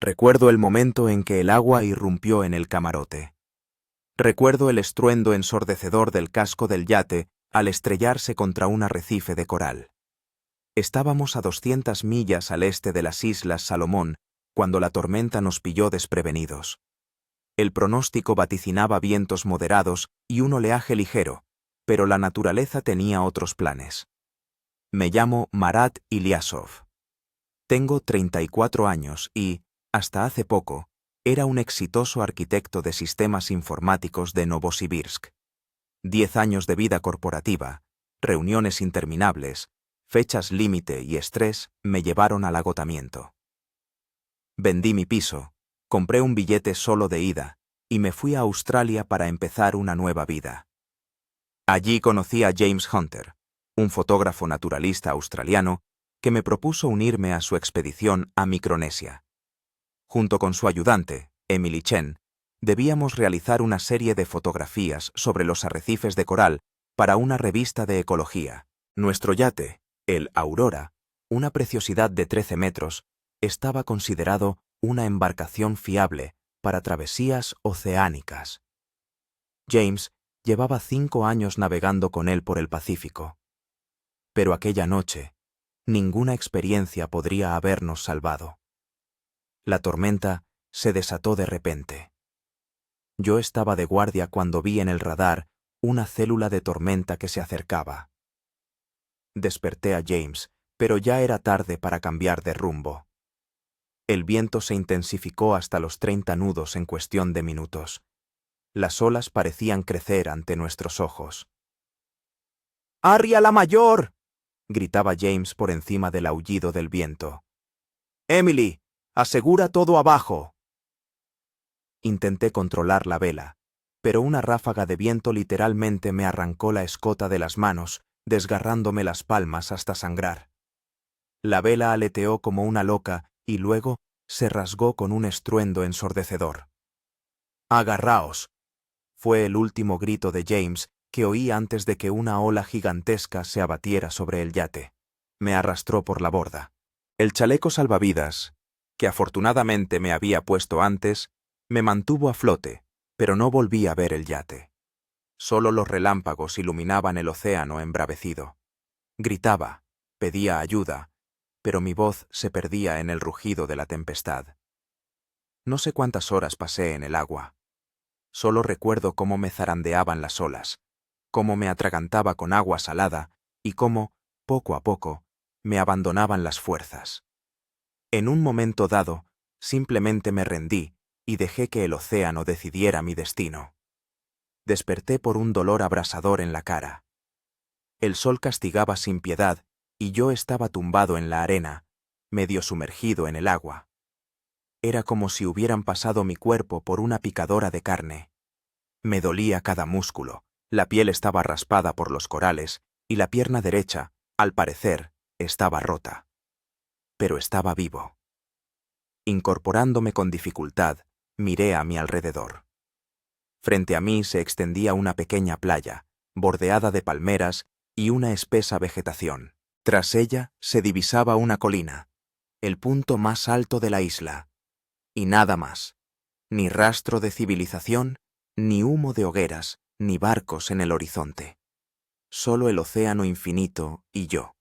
Recuerdo el momento en que el agua irrumpió en el camarote. Recuerdo el estruendo ensordecedor del casco del yate al estrellarse contra un arrecife de coral. Estábamos a 200 millas al este de las Islas Salomón cuando la tormenta nos pilló desprevenidos. El pronóstico vaticinaba vientos moderados y un oleaje ligero, pero la naturaleza tenía otros planes. Me llamo Marat Ilyasov. Tengo 34 años y, hasta hace poco, era un exitoso arquitecto de sistemas informáticos de Novosibirsk. 10 años de vida corporativa, reuniones interminables, fechas límite y estrés me llevaron al agotamiento. Vendí mi piso, compré un billete solo de ida y me fui a Australia para empezar una nueva vida. Allí conocí a James Hunter, un fotógrafo naturalista australiano que me propuso unirme a su expedición a Micronesia. Junto con su ayudante, Emily Chen, debíamos realizar una serie de fotografías sobre los arrecifes de coral para una revista de ecología. Nuestro yate, el Aurora, una preciosidad de 13 metros, estaba considerado una embarcación fiable para travesías oceánicas. James llevaba 5 años navegando con él por el Pacífico. Pero aquella noche, ninguna experiencia podría habernos salvado. La tormenta se desató de repente. Yo estaba de guardia cuando vi en el radar una célula de tormenta que se acercaba. Desperté a James, pero ya era tarde para cambiar de rumbo. El viento se intensificó hasta los 30 nudos en cuestión de minutos. Las olas parecían crecer ante nuestros ojos. ¡Arria la mayor!, gritaba James por encima del aullido del viento. ¡Emily, asegura todo abajo! Intenté controlar la vela, pero una ráfaga de viento literalmente me arrancó la escota de las manos, desgarrándome las palmas hasta sangrar. La vela aleteó como una loca y luego se rasgó con un estruendo ensordecedor. ¡Agarraos!, fue el último grito de James que oí antes de que una ola gigantesca se abatiera sobre el yate. Me arrastró por la borda. El chaleco salvavidas, que afortunadamente me había puesto antes, me mantuvo a flote, pero no volví a ver el yate. Solo los relámpagos iluminaban el océano embravecido. Gritaba, pedía ayuda, pero mi voz se perdía en el rugido de la tempestad. No sé cuántas horas pasé en el agua. Solo recuerdo cómo me zarandeaban las olas, cómo me atragantaba con agua salada y cómo, poco a poco, me abandonaban las fuerzas. En un momento dado, simplemente me rendí y dejé que el océano decidiera mi destino. Desperté por un dolor abrasador en la cara. El sol castigaba sin piedad y yo estaba tumbado en la arena, medio sumergido en el agua. Era como si hubieran pasado mi cuerpo por una picadora de carne. Me dolía cada músculo, la piel estaba raspada por los corales y la pierna derecha, al parecer, estaba rota. Pero estaba vivo. Incorporándome con dificultad, miré a mi alrededor. Frente a mí se extendía una pequeña playa, bordeada de palmeras y una espesa vegetación. Tras ella se divisaba una colina, el punto más alto de la isla. Y nada más. Ni rastro de civilización, ni humo de hogueras, ni barcos en el horizonte. Solo el océano infinito y yo.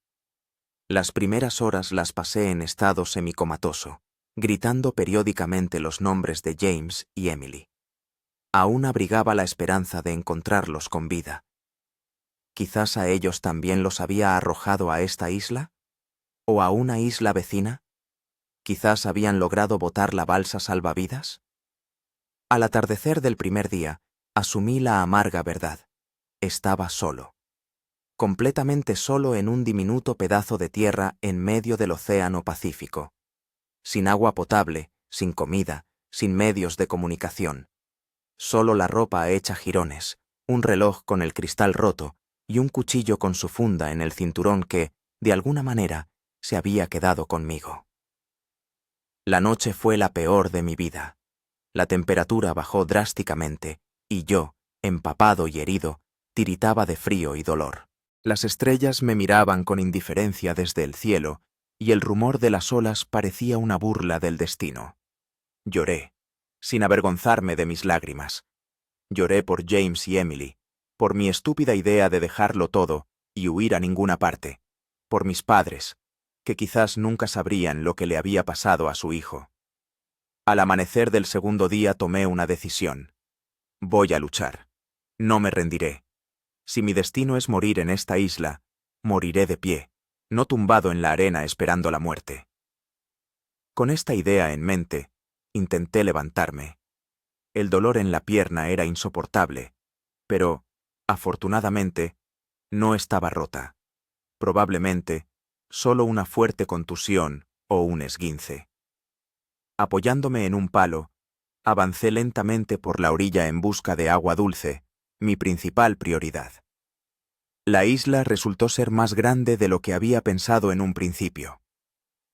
Las primeras horas las pasé en estado semicomatoso, gritando periódicamente los nombres de James y Emily. Aún abrigaba la esperanza de encontrarlos con vida. ¿Quizás a ellos también los había arrojado a esta isla? ¿O a una isla vecina? ¿Quizás habían logrado botar la balsa salvavidas? Al atardecer del primer día, asumí la amarga verdad. Estaba solo. Completamente solo en un diminuto pedazo de tierra en medio del océano Pacífico. Sin agua potable, sin comida, sin medios de comunicación. Solo la ropa hecha jirones, un reloj con el cristal roto y un cuchillo con su funda en el cinturón que, de alguna manera, se había quedado conmigo. La noche fue la peor de mi vida. La temperatura bajó drásticamente y yo, empapado y herido, tiritaba de frío y dolor. Las estrellas me miraban con indiferencia desde el cielo y el rumor de las olas parecía una burla del destino. Lloré, sin avergonzarme de mis lágrimas. Lloré por James y Emily, por mi estúpida idea de dejarlo todo y huir a ninguna parte, por mis padres, que quizás nunca sabrían lo que le había pasado a su hijo. Al amanecer del segundo día tomé una decisión. Voy a luchar. No me rendiré. Si mi destino es morir en esta isla, moriré de pie, no tumbado en la arena esperando la muerte. Con esta idea en mente, intenté levantarme. El dolor en la pierna era insoportable, pero, afortunadamente, no estaba rota. Probablemente, solo una fuerte contusión o un esguince. Apoyándome en un palo, avancé lentamente por la orilla en busca de agua dulce, mi principal prioridad. La isla resultó ser más grande de lo que había pensado en un principio.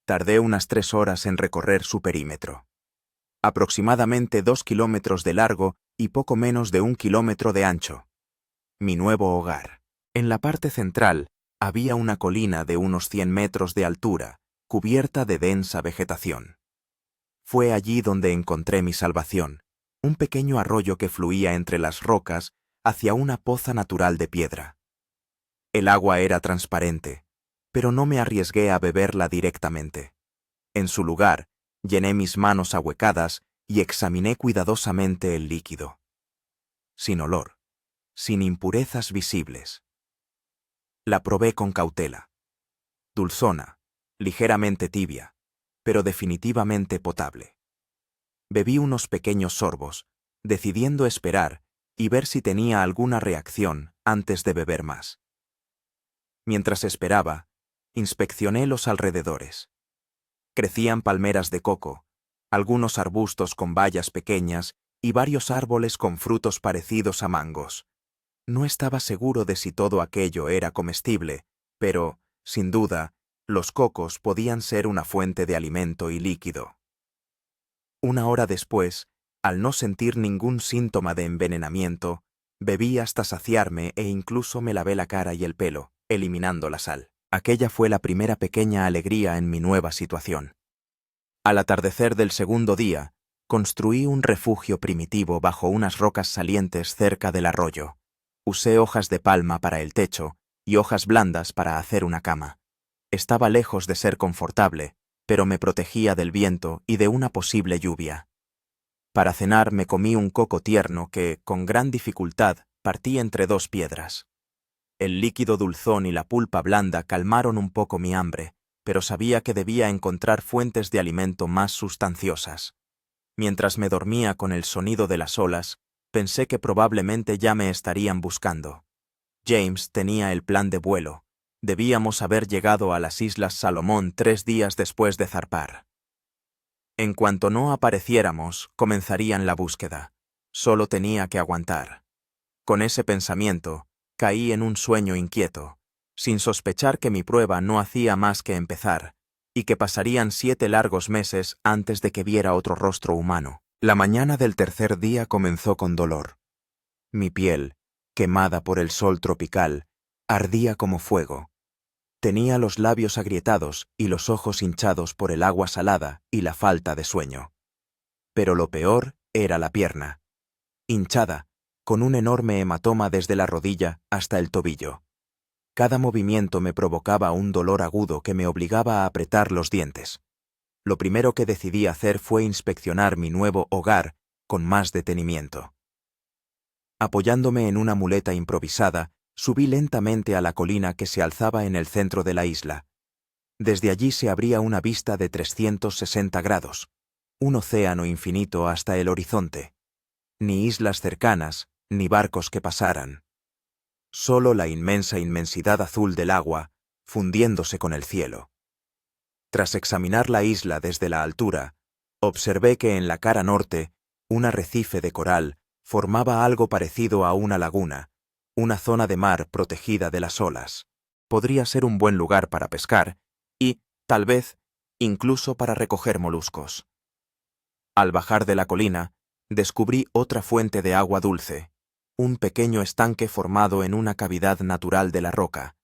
Tardé unas 3 horas en recorrer su perímetro. Aproximadamente 2 kilómetros de largo y poco menos de 1 kilómetro de ancho. Mi nuevo hogar. En la parte central había una colina de unos 100 metros de altura, cubierta de densa vegetación. Fue allí donde encontré mi salvación, un pequeño arroyo que fluía entre las rocas hacia una poza natural de piedra. El agua era transparente, pero no me arriesgué a beberla directamente. En su lugar, llené mis manos ahuecadas y examiné cuidadosamente el líquido. Sin olor, sin impurezas visibles. La probé con cautela. Dulzona, ligeramente tibia, pero definitivamente potable. Bebí unos pequeños sorbos, decidiendo esperar y ver si tenía alguna reacción antes de beber más. Mientras esperaba, inspeccioné los alrededores. Crecían palmeras de coco, algunos arbustos con bayas pequeñas y varios árboles con frutos parecidos a mangos. No estaba seguro de si todo aquello era comestible, pero, sin duda, los cocos podían ser una fuente de alimento y líquido. 1 hora después, al no sentir ningún síntoma de envenenamiento, bebí hasta saciarme e incluso me lavé la cara y el pelo, eliminando la sal. Aquella fue la primera pequeña alegría en mi nueva situación. Al atardecer del segundo día, construí un refugio primitivo bajo unas rocas salientes cerca del arroyo. Usé hojas de palma para el techo y hojas blandas para hacer una cama. Estaba lejos de ser confortable, pero me protegía del viento y de una posible lluvia. Para cenar me comí un coco tierno que, con gran dificultad, partí entre 2 piedras. El líquido dulzón y la pulpa blanda calmaron un poco mi hambre, pero sabía que debía encontrar fuentes de alimento más sustanciosas. Mientras me dormía con el sonido de las olas, pensé que probablemente ya me estarían buscando. James tenía el plan de vuelo. Debíamos haber llegado a las Islas Salomón 3 días después de zarpar. En cuanto no apareciéramos, comenzarían la búsqueda. Solo tenía que aguantar. Con ese pensamiento, caí en un sueño inquieto, sin sospechar que mi prueba no hacía más que empezar, y que pasarían 7 largos meses antes de que viera otro rostro humano. La mañana del tercer día comenzó con dolor. Mi piel, quemada por el sol tropical, ardía como fuego. Tenía los labios agrietados y los ojos hinchados por el agua salada y la falta de sueño. Pero lo peor era la pierna, hinchada, con un enorme hematoma desde la rodilla hasta el tobillo. Cada movimiento me provocaba un dolor agudo que me obligaba a apretar los dientes. Lo primero que decidí hacer fue inspeccionar mi nuevo hogar con más detenimiento. Apoyándome en una muleta improvisada, subí lentamente a la colina que se alzaba en el centro de la isla. Desde allí se abría una vista de 360 grados, un océano infinito hasta el horizonte. Ni islas cercanas, ni barcos que pasaran. Solo la inmensa inmensidad azul del agua, fundiéndose con el cielo. Tras examinar la isla desde la altura, observé que en la cara norte, un arrecife de coral formaba algo parecido a una laguna, una zona de mar protegida de las olas. Podría ser un buen lugar para pescar y, tal vez, incluso para recoger moluscos. Al bajar de la colina, descubrí otra fuente de agua dulce, un pequeño estanque formado en una cavidad natural de la roca.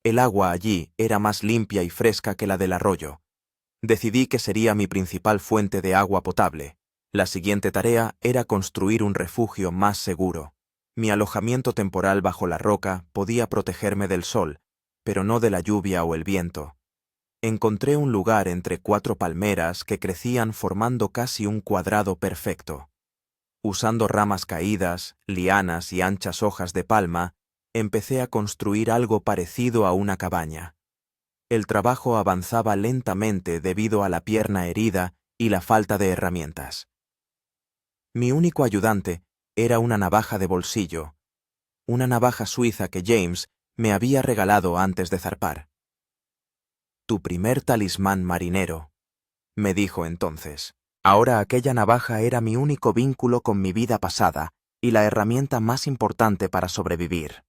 El agua allí era más limpia y fresca que la del arroyo. Decidí que sería mi principal fuente de agua potable, La siguiente tarea era construir un refugio más seguro. Mi alojamiento temporal bajo la roca podía protegerme del sol, pero no de la lluvia o el viento. Encontré un lugar entre 4 palmeras que crecían formando casi un cuadrado perfecto. Usando ramas caídas, lianas y anchas hojas de palma, empecé a construir algo parecido a una cabaña. El trabajo avanzaba lentamente debido a la pierna herida y la falta de herramientas. Mi único ayudante era una navaja de bolsillo, una navaja suiza que James me había regalado antes de zarpar. «Tu primer talismán marinero», me dijo entonces. Ahora aquella navaja era mi único vínculo con mi vida pasada y la herramienta más importante para sobrevivir.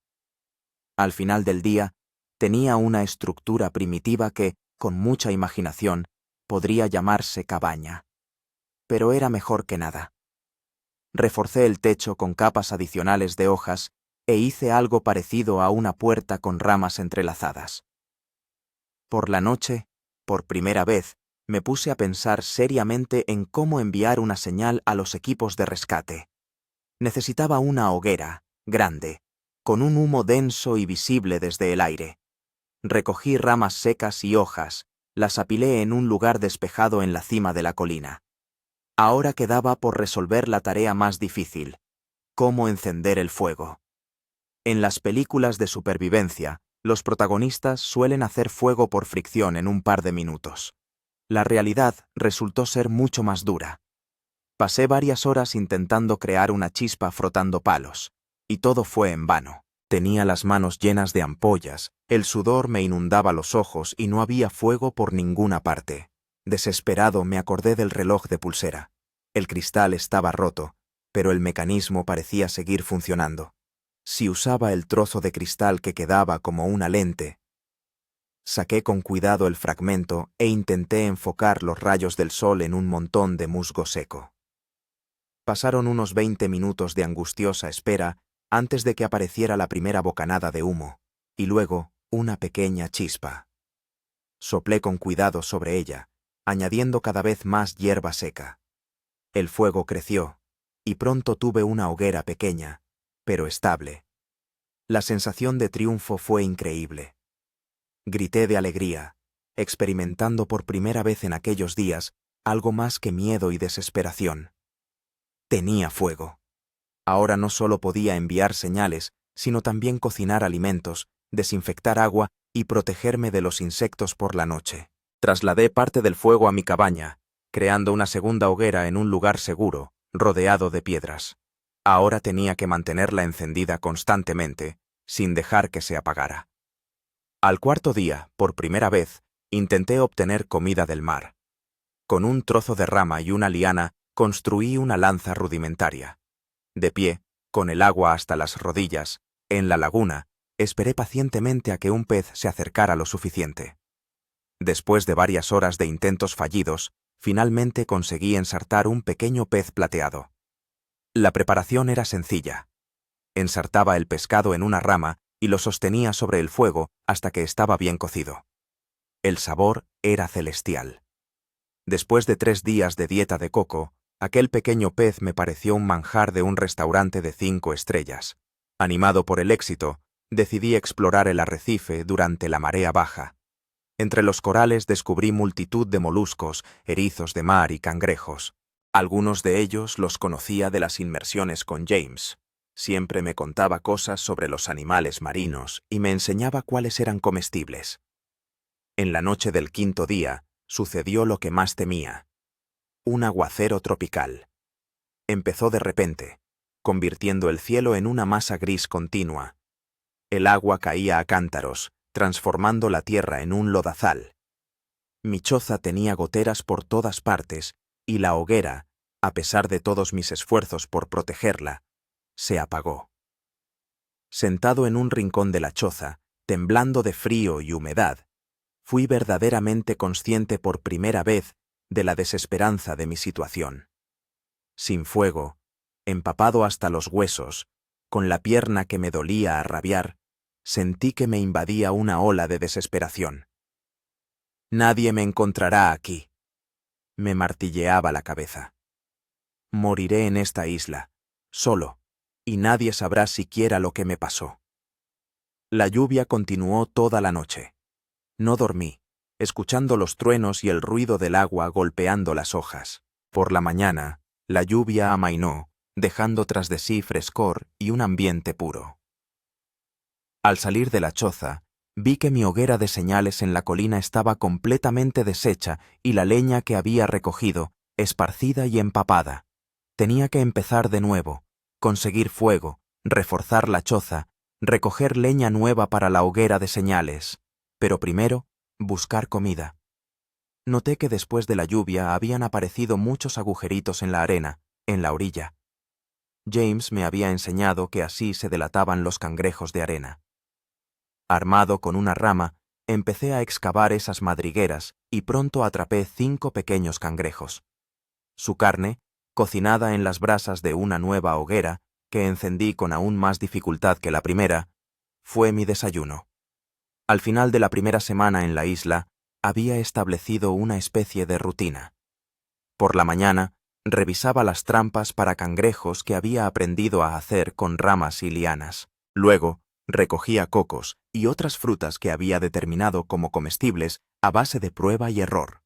Al final del día, tenía una estructura primitiva que, con mucha imaginación, podría llamarse cabaña. Pero era mejor que nada. Reforcé el techo con capas adicionales de hojas e hice algo parecido a una puerta con ramas entrelazadas. Por la noche, por primera vez, me puse a pensar seriamente en cómo enviar una señal a los equipos de rescate. Necesitaba una hoguera, grande, con un humo denso y visible desde el aire. Recogí ramas secas y hojas, las apilé en un lugar despejado en la cima de la colina. Ahora quedaba por resolver la tarea más difícil: cómo encender el fuego. En las películas de supervivencia, los protagonistas suelen hacer fuego por fricción en un par de minutos. La realidad resultó ser mucho más dura. Pasé varias horas intentando crear una chispa frotando palos, y todo fue en vano. Tenía las manos llenas de ampollas, el sudor me inundaba los ojos y no había fuego por ninguna parte. Desesperado me acordé del reloj de pulsera. El cristal estaba roto, pero el mecanismo parecía seguir funcionando. Si usaba el trozo de cristal que quedaba como una lente. Saqué con cuidado el fragmento e intenté enfocar los rayos del sol en un montón de musgo seco. Pasaron unos 20 minutos de angustiosa espera antes de que apareciera la primera bocanada de humo, y luego una pequeña chispa. Soplé con cuidado sobre ella, añadiendo cada vez más hierba seca. El fuego creció, y pronto tuve una hoguera pequeña, pero estable. La sensación de triunfo fue increíble. Grité de alegría, experimentando por primera vez en aquellos días algo más que miedo y desesperación. Tenía fuego. Ahora no solo podía enviar señales, sino también cocinar alimentos, desinfectar agua y protegerme de los insectos por la noche. Trasladé parte del fuego a mi cabaña, creando una segunda hoguera en un lugar seguro, rodeado de piedras. Ahora tenía que mantenerla encendida constantemente, sin dejar que se apagara. Al cuarto día, por primera vez, intenté obtener comida del mar. Con un trozo de rama y una liana, construí una lanza rudimentaria. De pie, con el agua hasta las rodillas, en la laguna, esperé pacientemente a que un pez se acercara lo suficiente. Después de varias horas de intentos fallidos, finalmente conseguí ensartar un pequeño pez plateado. La preparación era sencilla. Ensartaba el pescado en una rama y lo sostenía sobre el fuego hasta que estaba bien cocido. El sabor era celestial. Después de 3 días de dieta de coco, aquel pequeño pez me pareció un manjar de un restaurante de 5 estrellas. Animado por el éxito, decidí explorar el arrecife durante la marea baja. Entre los corales descubrí multitud de moluscos, erizos de mar y cangrejos. Algunos de ellos los conocía de las inmersiones con James. Siempre me contaba cosas sobre los animales marinos y me enseñaba cuáles eran comestibles. En la noche del 5.º día, sucedió lo que más temía. Un aguacero tropical. Empezó de repente, convirtiendo el cielo en una masa gris continua. El agua caía a cántaros, transformando la tierra en un lodazal. Mi choza tenía goteras por todas partes, y la hoguera, a pesar de todos mis esfuerzos por protegerla, se apagó. Sentado en un rincón de la choza, temblando de frío y humedad, fui verdaderamente consciente por primera vez de la desesperanza de mi situación. Sin fuego, empapado hasta los huesos, con la pierna que me dolía a rabiar, sentí que me invadía una ola de desesperación. «Nadie me encontrará aquí», me martilleaba la cabeza. Moriré en esta isla, solo, y nadie sabrá siquiera lo que me pasó. La lluvia continuó toda la noche. No dormí, escuchando los truenos y el ruido del agua golpeando las hojas. Por la mañana, la lluvia amainó, dejando tras de sí frescor y un ambiente puro. Al salir de la choza, vi que mi hoguera de señales en la colina estaba completamente deshecha y la leña que había recogido, esparcida y empapada. Tenía que empezar de nuevo, conseguir fuego, reforzar la choza, recoger leña nueva para la hoguera de señales, pero primero, buscar comida. Noté que después de la lluvia habían aparecido muchos agujeritos en la arena, en la orilla. James me había enseñado que así se delataban los cangrejos de arena. Armado con una rama, empecé a excavar esas madrigueras y pronto atrapé 5 pequeños cangrejos. Su carne, cocinada en las brasas de una nueva hoguera, que encendí con aún más dificultad que la primera, fue mi desayuno. Al final de la primera semana en la isla, había establecido una especie de rutina. Por la mañana, revisaba las trampas para cangrejos que había aprendido a hacer con ramas y lianas. Luego, recogía cocos y otras frutas que había determinado como comestibles a base de prueba y error.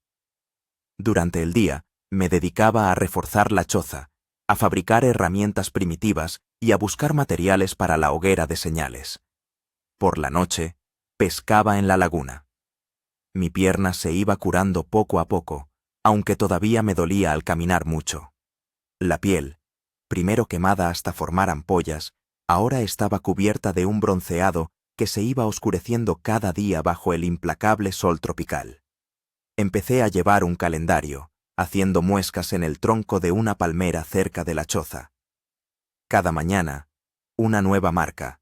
Durante el día, me dedicaba a reforzar la choza, a fabricar herramientas primitivas y a buscar materiales para la hoguera de señales. Por la noche, pescaba en la laguna. Mi pierna se iba curando poco a poco, aunque todavía me dolía al caminar mucho. La piel, primero quemada hasta formar ampollas, ahora estaba cubierta de un bronceado que se iba oscureciendo cada día bajo el implacable sol tropical. Empecé a llevar un calendario, haciendo muescas en el tronco de una palmera cerca de la choza. Cada mañana, una nueva marca,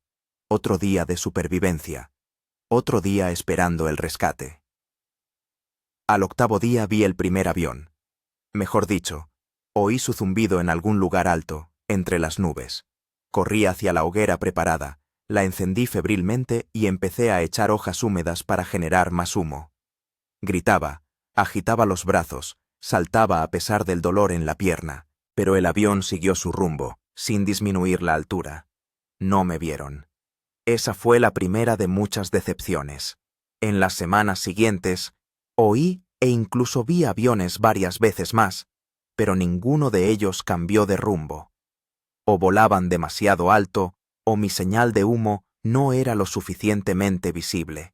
otro día de supervivencia, otro día esperando el rescate. Al 8º día vi el primer avión. Mejor dicho, oí su zumbido en algún lugar alto, entre las nubes. Corrí hacia la hoguera preparada, la encendí febrilmente y empecé a echar hojas húmedas para generar más humo. Gritaba, agitaba los brazos, saltaba a pesar del dolor en la pierna, pero el avión siguió su rumbo, sin disminuir la altura. No me vieron. Esa fue la primera de muchas decepciones. En las semanas siguientes, oí e incluso vi aviones varias veces más, pero ninguno de ellos cambió de rumbo. O volaban demasiado alto, o mi señal de humo no era lo suficientemente visible.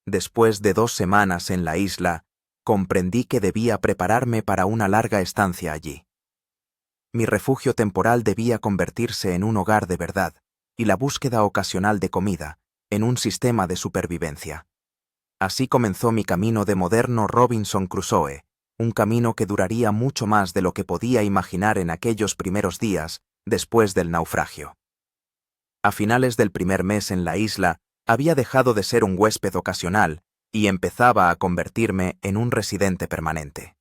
Después de 2 semanas en la isla, comprendí que debía prepararme para una larga estancia allí. Mi refugio temporal debía convertirse en un hogar de verdad, y la búsqueda ocasional de comida, en un sistema de supervivencia. Así comenzó mi camino de moderno Robinson Crusoe, un camino que duraría mucho más de lo que podía imaginar en aquellos primeros días después del naufragio. A finales del primer mes en la isla, había dejado de ser un huésped ocasional y empezaba a convertirme en un residente permanente.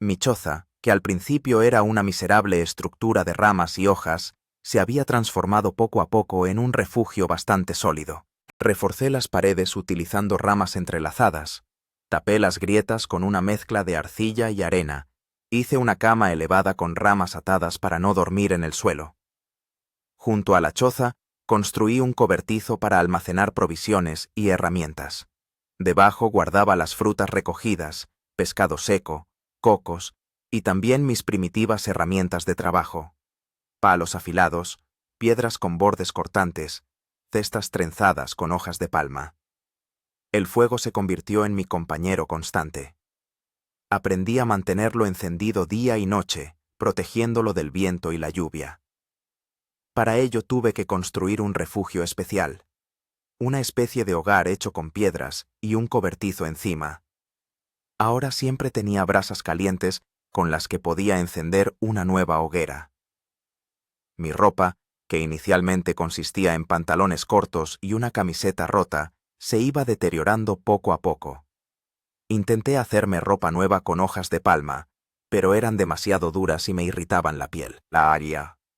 Mi choza, que al principio era una miserable estructura de ramas y hojas, se había transformado poco a poco en un refugio bastante sólido. Reforcé las paredes utilizando ramas entrelazadas, tapé las grietas con una mezcla de arcilla y arena, hice una cama elevada con ramas atadas para no dormir en el suelo. Junto a la choza, construí un cobertizo para almacenar provisiones y herramientas. Debajo guardaba las frutas recogidas, pescado seco, cocos y también mis primitivas herramientas de trabajo: palos afilados, piedras con bordes cortantes, cestas trenzadas con hojas de palma. El fuego se convirtió en mi compañero constante. Aprendí a mantenerlo encendido día y noche, protegiéndolo del viento y la lluvia. Para ello tuve que construir un refugio especial, una especie de hogar hecho con piedras y un cobertizo encima. Ahora siempre tenía brasas calientes con las que podía encender una nueva hoguera. Mi ropa, que inicialmente consistía en pantalones cortos y una camiseta rota, se iba deteriorando poco a poco. Intenté hacerme ropa nueva con hojas de palma, pero eran demasiado duras y me irritaban la piel.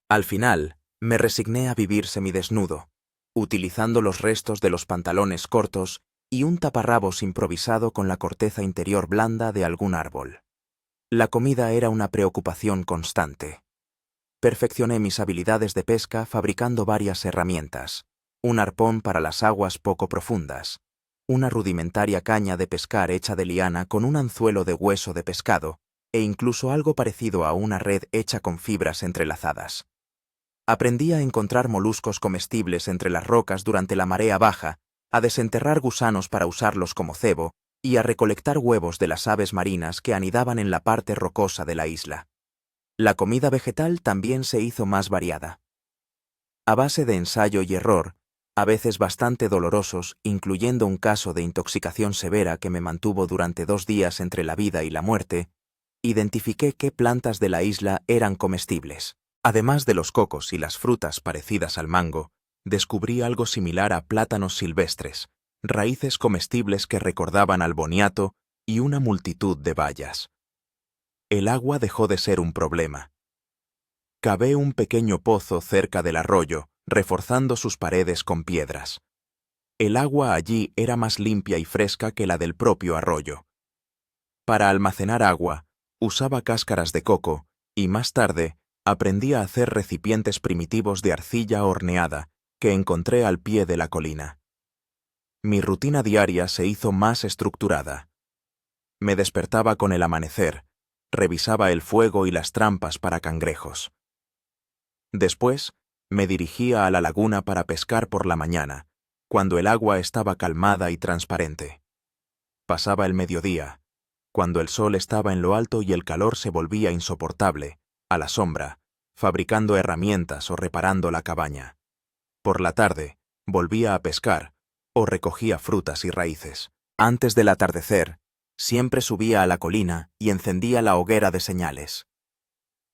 Al final, me resigné a vivir semidesnudo, utilizando los restos de los pantalones cortos y un taparrabos improvisado con la corteza interior blanda de algún árbol. La comida era una preocupación constante. Perfeccioné mis habilidades de pesca fabricando varias herramientas: un arpón para las aguas poco profundas, una rudimentaria caña de pescar hecha de liana con un anzuelo de hueso de pescado, e incluso algo parecido a una red hecha con fibras entrelazadas. Aprendí a encontrar moluscos comestibles entre las rocas durante la marea baja, a desenterrar gusanos para usarlos como cebo y a recolectar huevos de las aves marinas que anidaban en la parte rocosa de la isla. La comida vegetal también se hizo más variada. A base de ensayo y error, a veces bastante dolorosos, incluyendo un caso de intoxicación severa que me mantuvo durante 2 días entre la vida y la muerte, identifiqué qué plantas de la isla eran comestibles. Además de los cocos y las frutas parecidas al mango, descubrí algo similar a plátanos silvestres, raíces comestibles que recordaban al boniato y una multitud de bayas. El agua dejó de ser un problema. Cavé un pequeño pozo cerca del arroyo, reforzando sus paredes con piedras. El agua allí era más limpia y fresca que la del propio arroyo. Para almacenar agua, usaba cáscaras de coco y más tarde aprendí a hacer recipientes primitivos de arcilla horneada que encontré al pie de la colina. Mi rutina diaria se hizo más estructurada. Me despertaba con el amanecer, revisaba el fuego y las trampas para cangrejos. Después, me dirigía a la laguna para pescar por la mañana, cuando el agua estaba calmada y transparente. Pasaba el mediodía, cuando el sol estaba en lo alto y el calor se volvía insoportable, a la sombra, fabricando herramientas o reparando la cabaña. Por la tarde, volvía a pescar o recogía frutas y raíces. Antes del atardecer, siempre subía a la colina y encendía la hoguera de señales.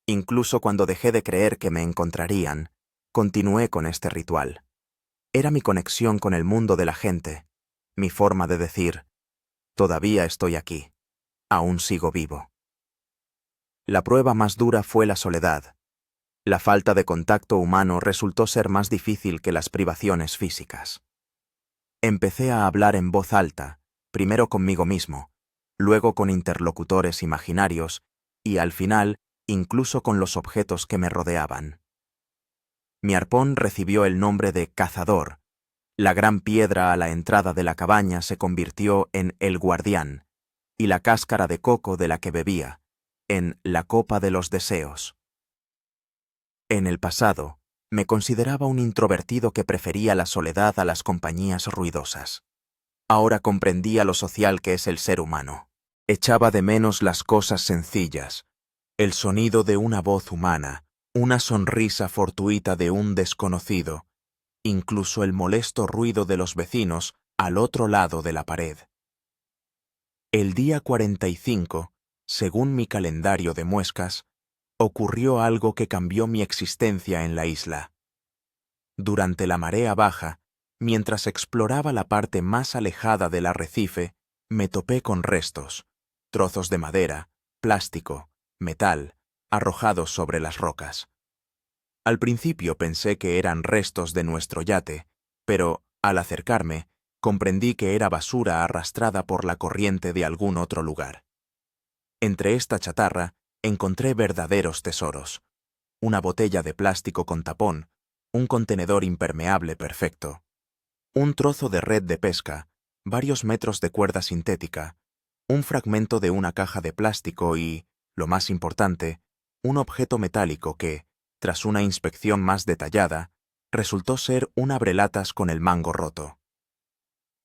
Incluso cuando dejé de creer que me encontrarían, continué con este ritual. Era mi conexión con el mundo de la gente, mi forma de decir: todavía estoy aquí, aún sigo vivo. La prueba más dura fue la soledad. La falta de contacto humano resultó ser más difícil que las privaciones físicas. Empecé a hablar en voz alta, primero conmigo mismo, luego con interlocutores imaginarios y, al final, incluso con los objetos que me rodeaban. Mi arpón recibió el nombre de cazador. La gran piedra a la entrada de la cabaña se convirtió en el guardián, y la cáscara de coco de la que bebía, en la copa de los deseos. En el pasado, me consideraba un introvertido que prefería la soledad a las compañías ruidosas. Ahora comprendía lo social que es el ser humano. Echaba de menos las cosas sencillas, el sonido de una voz humana, una sonrisa fortuita de un desconocido, incluso el molesto ruido de los vecinos al otro lado de la pared. El día 45, según mi calendario de muescas, ocurrió algo que cambió mi existencia en la isla. Durante la marea baja, mientras exploraba la parte más alejada del arrecife, me topé con restos, trozos de madera, plástico, metal, arrojados sobre las rocas. Al principio pensé que eran restos de nuestro yate, pero, al acercarme, comprendí que era basura arrastrada por la corriente de algún otro lugar. Entre esta chatarra encontré verdaderos tesoros: una botella de plástico con tapón, un contenedor impermeable perfecto, un trozo de red de pesca, varios metros de cuerda sintética, un fragmento de una caja de plástico y, lo más importante, un objeto metálico que, tras una inspección más detallada, resultó ser un abrelatas con el mango roto.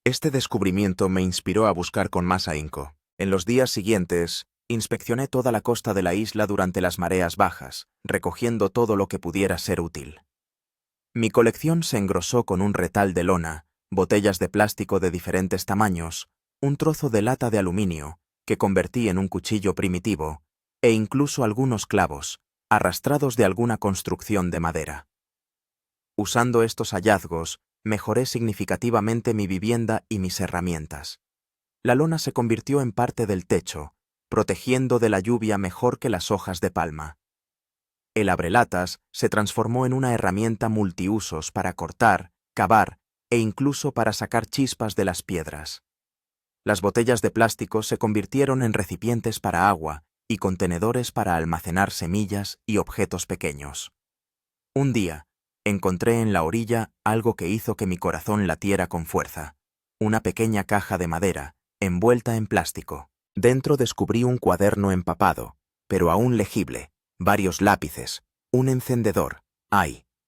Este descubrimiento me inspiró a buscar con más ahínco. En los días siguientes, inspeccioné toda la costa de la isla durante las mareas bajas, recogiendo todo lo que pudiera ser útil. Mi colección se engrosó con un retal de lona, botellas de plástico de diferentes tamaños, un trozo de lata de aluminio, que convertí en un cuchillo primitivo, e incluso algunos clavos, arrastrados de alguna construcción de madera. Usando estos hallazgos, mejoré significativamente mi vivienda y mis herramientas. La lona se convirtió en parte del techo, protegiendo de la lluvia mejor que las hojas de palma. El abrelatas se transformó en una herramienta multiusos para cortar, cavar e incluso para sacar chispas de las piedras. Las botellas de plástico se convirtieron en recipientes para agua y contenedores para almacenar semillas y objetos pequeños. Un día, encontré en la orilla algo que hizo que mi corazón latiera con fuerza: una pequeña caja de madera, envuelta en plástico. Dentro descubrí un cuaderno empapado, pero aún legible, varios lápices, un encendedor,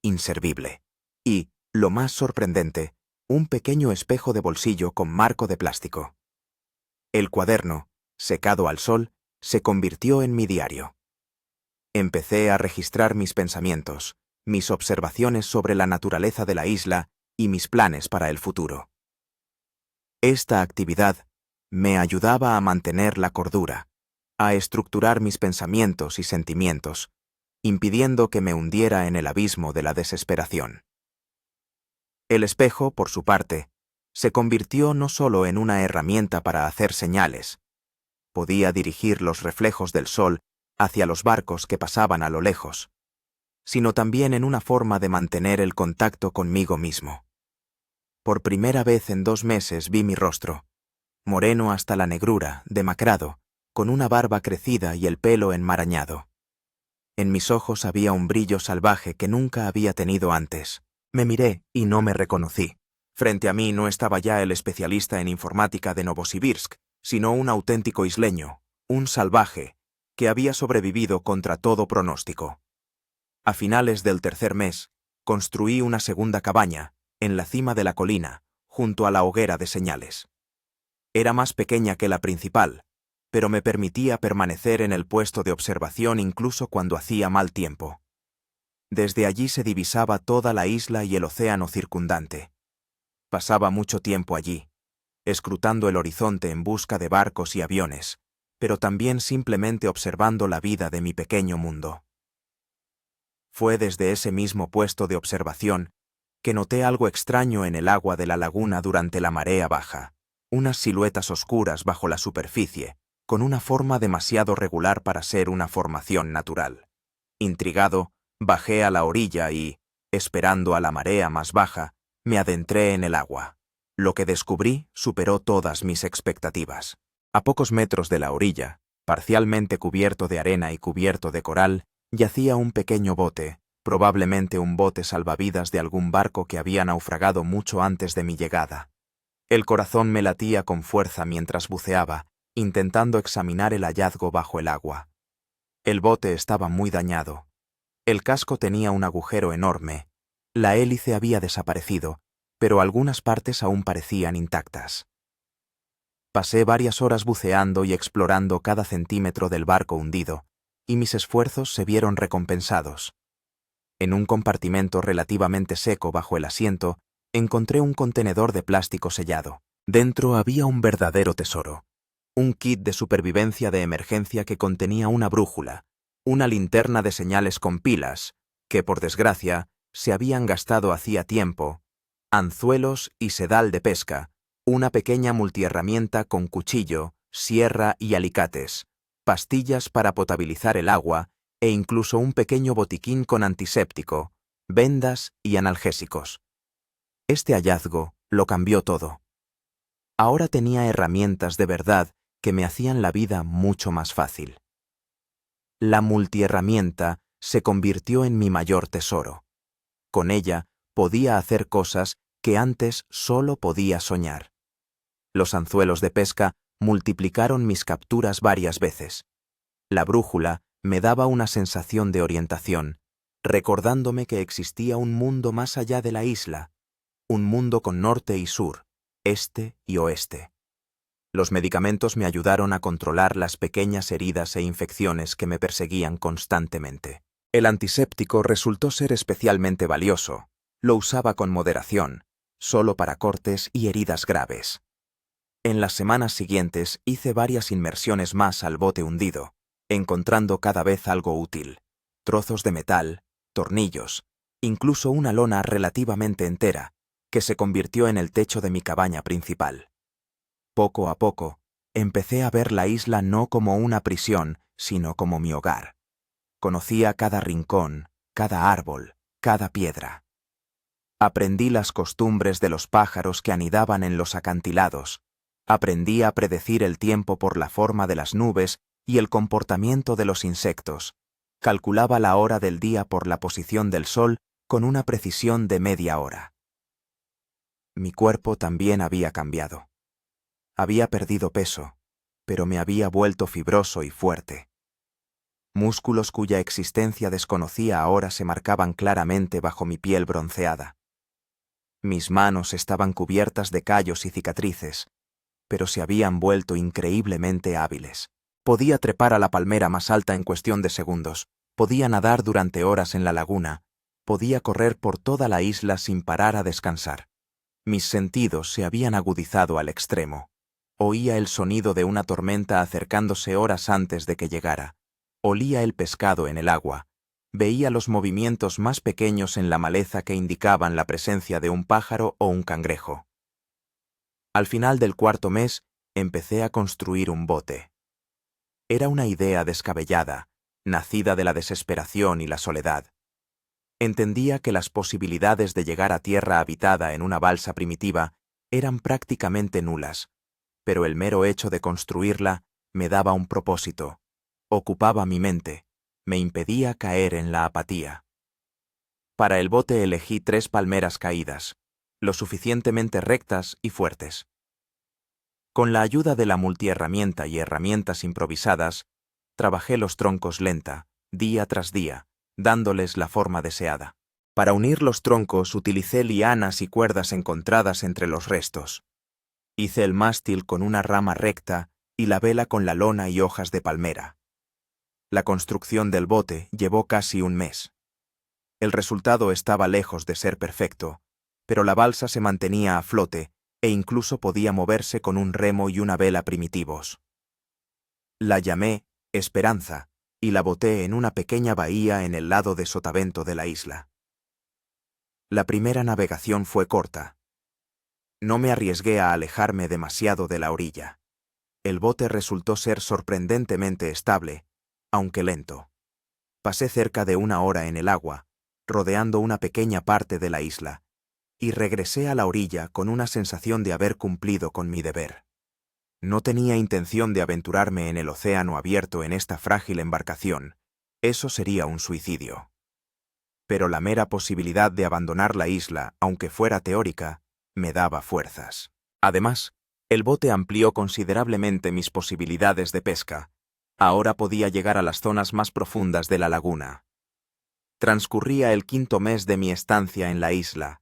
inservible. Y, lo más sorprendente, un pequeño espejo de bolsillo con marco de plástico. El cuaderno, secado al sol, se convirtió en mi diario. Empecé a registrar mis pensamientos, mis observaciones sobre la naturaleza de la isla y mis planes para el futuro. Esta actividad me ayudaba a mantener la cordura, a estructurar mis pensamientos y sentimientos, impidiendo que me hundiera en el abismo de la desesperación. El espejo, por su parte, se convirtió no solo en una herramienta para hacer señales. Podía dirigir los reflejos del sol hacia los barcos que pasaban a lo lejos, sino también en una forma de mantener el contacto conmigo mismo. Por primera vez en 2 meses vi mi rostro, moreno hasta la negrura, demacrado, con una barba crecida y el pelo enmarañado. En mis ojos había un brillo salvaje que nunca había tenido antes. Me miré y no me reconocí. Frente a mí no estaba ya el especialista en informática de Novosibirsk, sino un auténtico isleño, un salvaje, que había sobrevivido contra todo pronóstico. A finales del 3er mes, construí una segunda cabaña, en la cima de la colina, junto a la hoguera de señales. Era más pequeña que la principal, pero me permitía permanecer en el puesto de observación incluso cuando hacía mal tiempo. Desde allí se divisaba toda la isla y el océano circundante. Pasaba mucho tiempo allí, escrutando el horizonte en busca de barcos y aviones, pero también simplemente observando la vida de mi pequeño mundo. Fue desde ese mismo puesto de observación que noté algo extraño en el agua de la laguna durante la marea baja, unas siluetas oscuras bajo la superficie, con una forma demasiado regular para ser una formación natural. Intrigado, bajé a la orilla y, esperando a la marea más baja, me adentré en el agua. Lo que descubrí superó todas mis expectativas. A pocos metros de la orilla, parcialmente cubierto de arena y cubierto de coral, yacía un pequeño bote, probablemente un bote salvavidas de algún barco que había naufragado mucho antes de mi llegada. El corazón me latía con fuerza mientras buceaba, intentando examinar el hallazgo bajo el agua. El bote estaba muy dañado. El casco tenía un agujero enorme. La hélice había desaparecido, pero algunas partes aún parecían intactas. Pasé varias horas buceando y explorando cada centímetro del barco hundido, y mis esfuerzos se vieron recompensados. En un compartimento relativamente seco bajo el asiento, encontré un contenedor de plástico sellado. Dentro había un verdadero tesoro. Un kit de supervivencia de emergencia que contenía una brújula, una linterna de señales con pilas, que por desgracia se habían gastado hacía tiempo, anzuelos y sedal de pesca, una pequeña multiherramienta con cuchillo, sierra y alicates, pastillas para potabilizar el agua e incluso un pequeño botiquín con antiséptico, vendas y analgésicos. Este hallazgo lo cambió todo. Ahora tenía herramientas de verdad que me hacían la vida mucho más fácil. La multiherramienta se convirtió en mi mayor tesoro. Con ella podía hacer cosas que antes solo podía soñar. Los anzuelos de pesca multiplicaron mis capturas varias veces. La brújula me daba una sensación de orientación, recordándome que existía un mundo más allá de la isla, un mundo con norte y sur, este y oeste. Los medicamentos me ayudaron a controlar las pequeñas heridas e infecciones que me perseguían constantemente. El antiséptico resultó ser especialmente valioso. Lo usaba con moderación, solo para cortes y heridas graves. En las semanas siguientes hice varias inmersiones más al bote hundido, encontrando cada vez algo útil: trozos de metal, tornillos, incluso una lona relativamente entera, que se convirtió en el techo de mi cabaña principal. Poco a poco, empecé a ver la isla no como una prisión, sino como mi hogar. Conocía cada rincón, cada árbol, cada piedra. Aprendí las costumbres de los pájaros que anidaban en los acantilados. Aprendí a predecir el tiempo por la forma de las nubes y el comportamiento de los insectos. Calculaba la hora del día por la posición del sol con una precisión de media hora. Mi cuerpo también había cambiado. Había perdido peso, pero me había vuelto fibroso y fuerte. Músculos cuya existencia desconocía ahora se marcaban claramente bajo mi piel bronceada. Mis manos estaban cubiertas de callos y cicatrices, pero se habían vuelto increíblemente hábiles. Podía trepar a la palmera más alta en cuestión de segundos, podía nadar durante horas en la laguna, podía correr por toda la isla sin parar a descansar. Mis sentidos se habían agudizado al extremo. Oía el sonido de una tormenta acercándose horas antes de que llegara. Olía el pescado en el agua. Veía los movimientos más pequeños en la maleza que indicaban la presencia de un pájaro o un cangrejo. Al final del cuarto mes, empecé a construir un bote. Era una idea descabellada, nacida de la desesperación y la soledad. Entendía que las posibilidades de llegar a tierra habitada en una balsa primitiva eran prácticamente nulas, pero el mero hecho de construirla me daba un propósito, ocupaba mi mente, me impedía caer en la apatía. Para el bote elegí 3 palmeras caídas, lo suficientemente rectas y fuertes. Con la ayuda de la multiherramienta y herramientas improvisadas, trabajé los troncos lenta, día tras día, dándoles la forma deseada. Para unir los troncos utilicé lianas y cuerdas encontradas entre los restos. Hice el mástil con una rama recta y la vela con la lona y hojas de palmera. La construcción del bote llevó casi un mes. El resultado estaba lejos de ser perfecto, pero la balsa se mantenía a flote e incluso podía moverse con un remo y una vela primitivos. La llamé Esperanza y la boté en una pequeña bahía en el lado de sotavento de la isla. La primera navegación fue corta. No me arriesgué a alejarme demasiado de la orilla. El bote resultó ser sorprendentemente estable, aunque lento. Pasé cerca de 1 hora en el agua, rodeando una pequeña parte de la isla, y regresé a la orilla con una sensación de haber cumplido con mi deber. No tenía intención de aventurarme en el océano abierto en esta frágil embarcación. Eso sería un suicidio. Pero la mera posibilidad de abandonar la isla, aunque fuera teórica, me daba fuerzas. Además, el bote amplió considerablemente mis posibilidades de pesca. Ahora podía llegar a las zonas más profundas de la laguna. Transcurría el 5.º mes de mi estancia en la isla.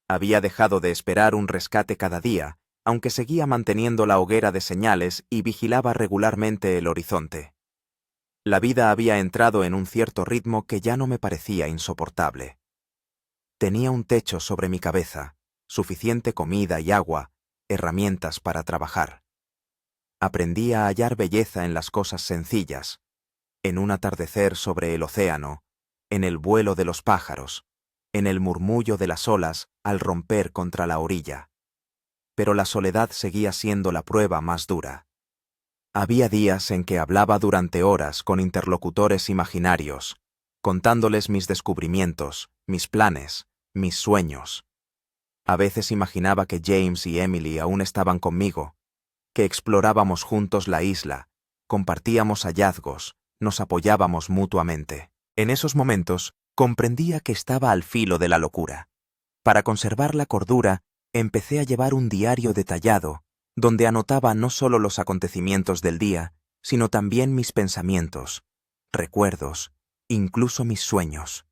Había dejado de esperar un rescate cada día, aunque seguía manteniendo la hoguera de señales y vigilaba regularmente el horizonte. La vida había entrado en un cierto ritmo que ya no me parecía insoportable. Tenía un techo sobre mi cabeza, suficiente comida y agua, herramientas para trabajar. Aprendí a hallar belleza en las cosas sencillas, en un atardecer sobre el océano, en el vuelo de los pájaros, en el murmullo de las olas al romper contra la orilla. Pero la soledad seguía siendo la prueba más dura. Había días en que hablaba durante horas con interlocutores imaginarios, contándoles mis descubrimientos, mis planes, mis sueños. A veces imaginaba que James y Emily aún estaban conmigo, que explorábamos juntos la isla, compartíamos hallazgos, nos apoyábamos mutuamente. En esos momentos, comprendía que estaba al filo de la locura. Para conservar la cordura, empecé a llevar un diario detallado, donde anotaba no solo los acontecimientos del día, sino también mis pensamientos, recuerdos, incluso mis sueños.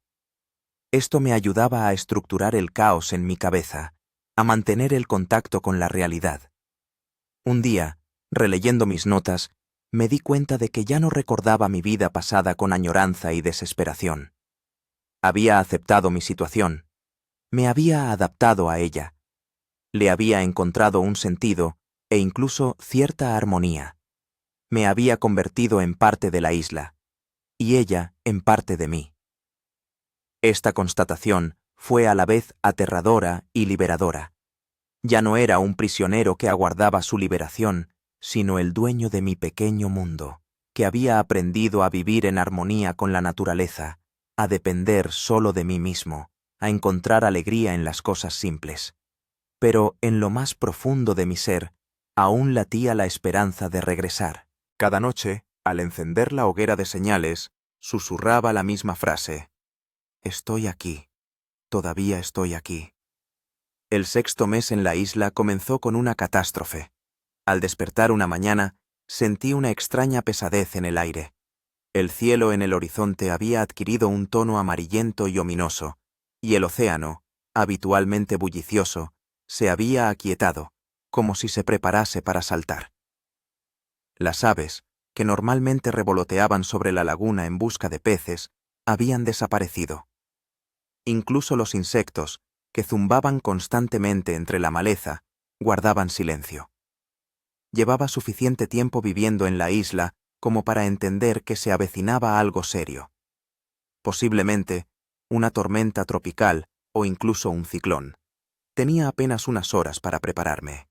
Esto me ayudaba a estructurar el caos en mi cabeza, a mantener el contacto con la realidad. Un día, releyendo mis notas, me di cuenta de que ya no recordaba mi vida pasada con añoranza y desesperación. Había aceptado mi situación. Me había adaptado a ella. Le había encontrado un sentido e incluso cierta armonía. Me había convertido en parte de la isla, y ella en parte de mí. Esta constatación fue a la vez aterradora y liberadora. Ya no era un prisionero que aguardaba su liberación, sino el dueño de mi pequeño mundo, que había aprendido a vivir en armonía con la naturaleza, a depender solo de mí mismo, a encontrar alegría en las cosas simples. Pero en lo más profundo de mi ser, aún latía la esperanza de regresar. Cada noche, Al encender la hoguera de señales, susurraba la misma frase. Estoy aquí. Todavía estoy aquí. El sexto mes en la isla comenzó con una catástrofe. Al despertar una mañana, sentí una extraña pesadez en el aire. El cielo en el horizonte había adquirido un tono amarillento y ominoso, y el océano, habitualmente bullicioso, se había aquietado, como si se preparase para saltar. Las aves, que normalmente revoloteaban sobre la laguna en busca de peces, habían desaparecido. Incluso los insectos, que zumbaban constantemente entre la maleza, guardaban silencio. Llevaba suficiente tiempo viviendo en la isla como para entender que se avecinaba algo serio. Posiblemente, una tormenta tropical o incluso un ciclón. Tenía apenas unas horas para prepararme.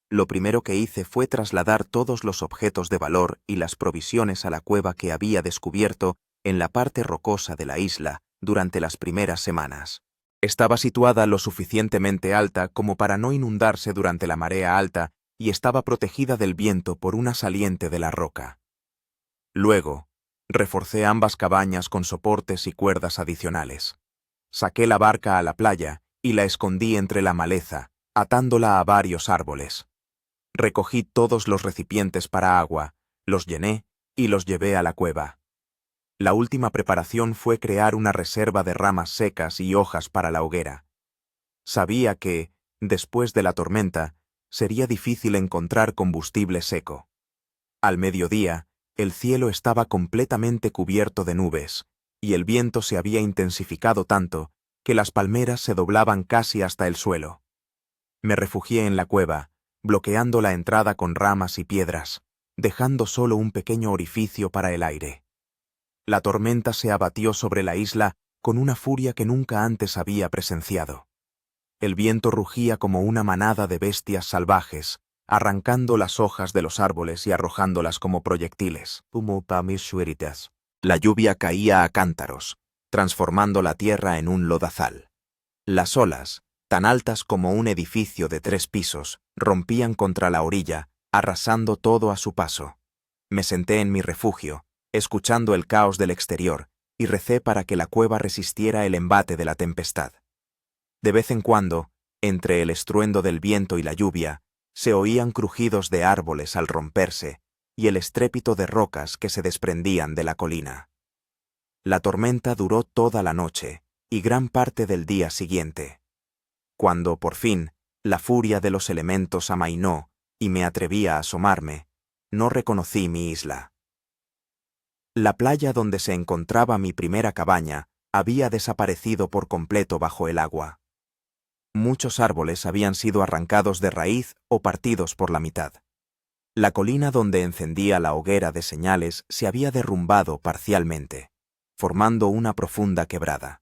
Lo primero que hice fue trasladar todos los objetos de valor y las provisiones a la cueva que había descubierto en la parte rocosa de la isla durante las primeras semanas. Estaba situada lo suficientemente alta como para no inundarse durante la marea alta y estaba protegida del viento por una saliente de la roca. Luego, reforcé ambas cabañas con soportes y cuerdas adicionales. Saqué la barca a la playa y la escondí entre la maleza, atándola a varios árboles. Recogí todos los recipientes para agua, los llené y los llevé a la cueva. La última preparación fue crear una reserva de ramas secas y hojas para la hoguera. Sabía que, después de la tormenta, sería difícil encontrar combustible seco. Al mediodía, el cielo estaba completamente cubierto de nubes, y el viento se había intensificado tanto que las palmeras se doblaban casi hasta el suelo. Me refugié en la cueva, bloqueando la entrada con ramas y piedras, dejando solo un pequeño orificio para el aire. La tormenta se abatió sobre la isla con una furia que nunca antes había presenciado. El viento rugía como una manada de bestias salvajes, arrancando las hojas de los árboles y arrojándolas como proyectiles. La lluvia caía a cántaros, transformando la tierra en un lodazal. Las olas, tan altas como un edificio de 3 pisos, rompían contra la orilla, arrasando todo a su paso. Me senté en mi refugio, escuchando el caos del exterior, y recé para que la cueva resistiera el embate de la tempestad. De vez en cuando, entre el estruendo del viento y la lluvia, se oían crujidos de árboles al romperse y el estrépito de rocas que se desprendían de la colina. La tormenta duró toda la noche y gran parte del día siguiente. Cuando, por fin, la furia de los elementos amainó y me atreví a asomarme, no reconocí mi isla. La playa donde se encontraba mi primera cabaña había desaparecido por completo bajo el agua. Muchos árboles habían sido arrancados de raíz o partidos por la mitad. La colina donde encendía la hoguera de señales se había derrumbado parcialmente, formando una profunda quebrada.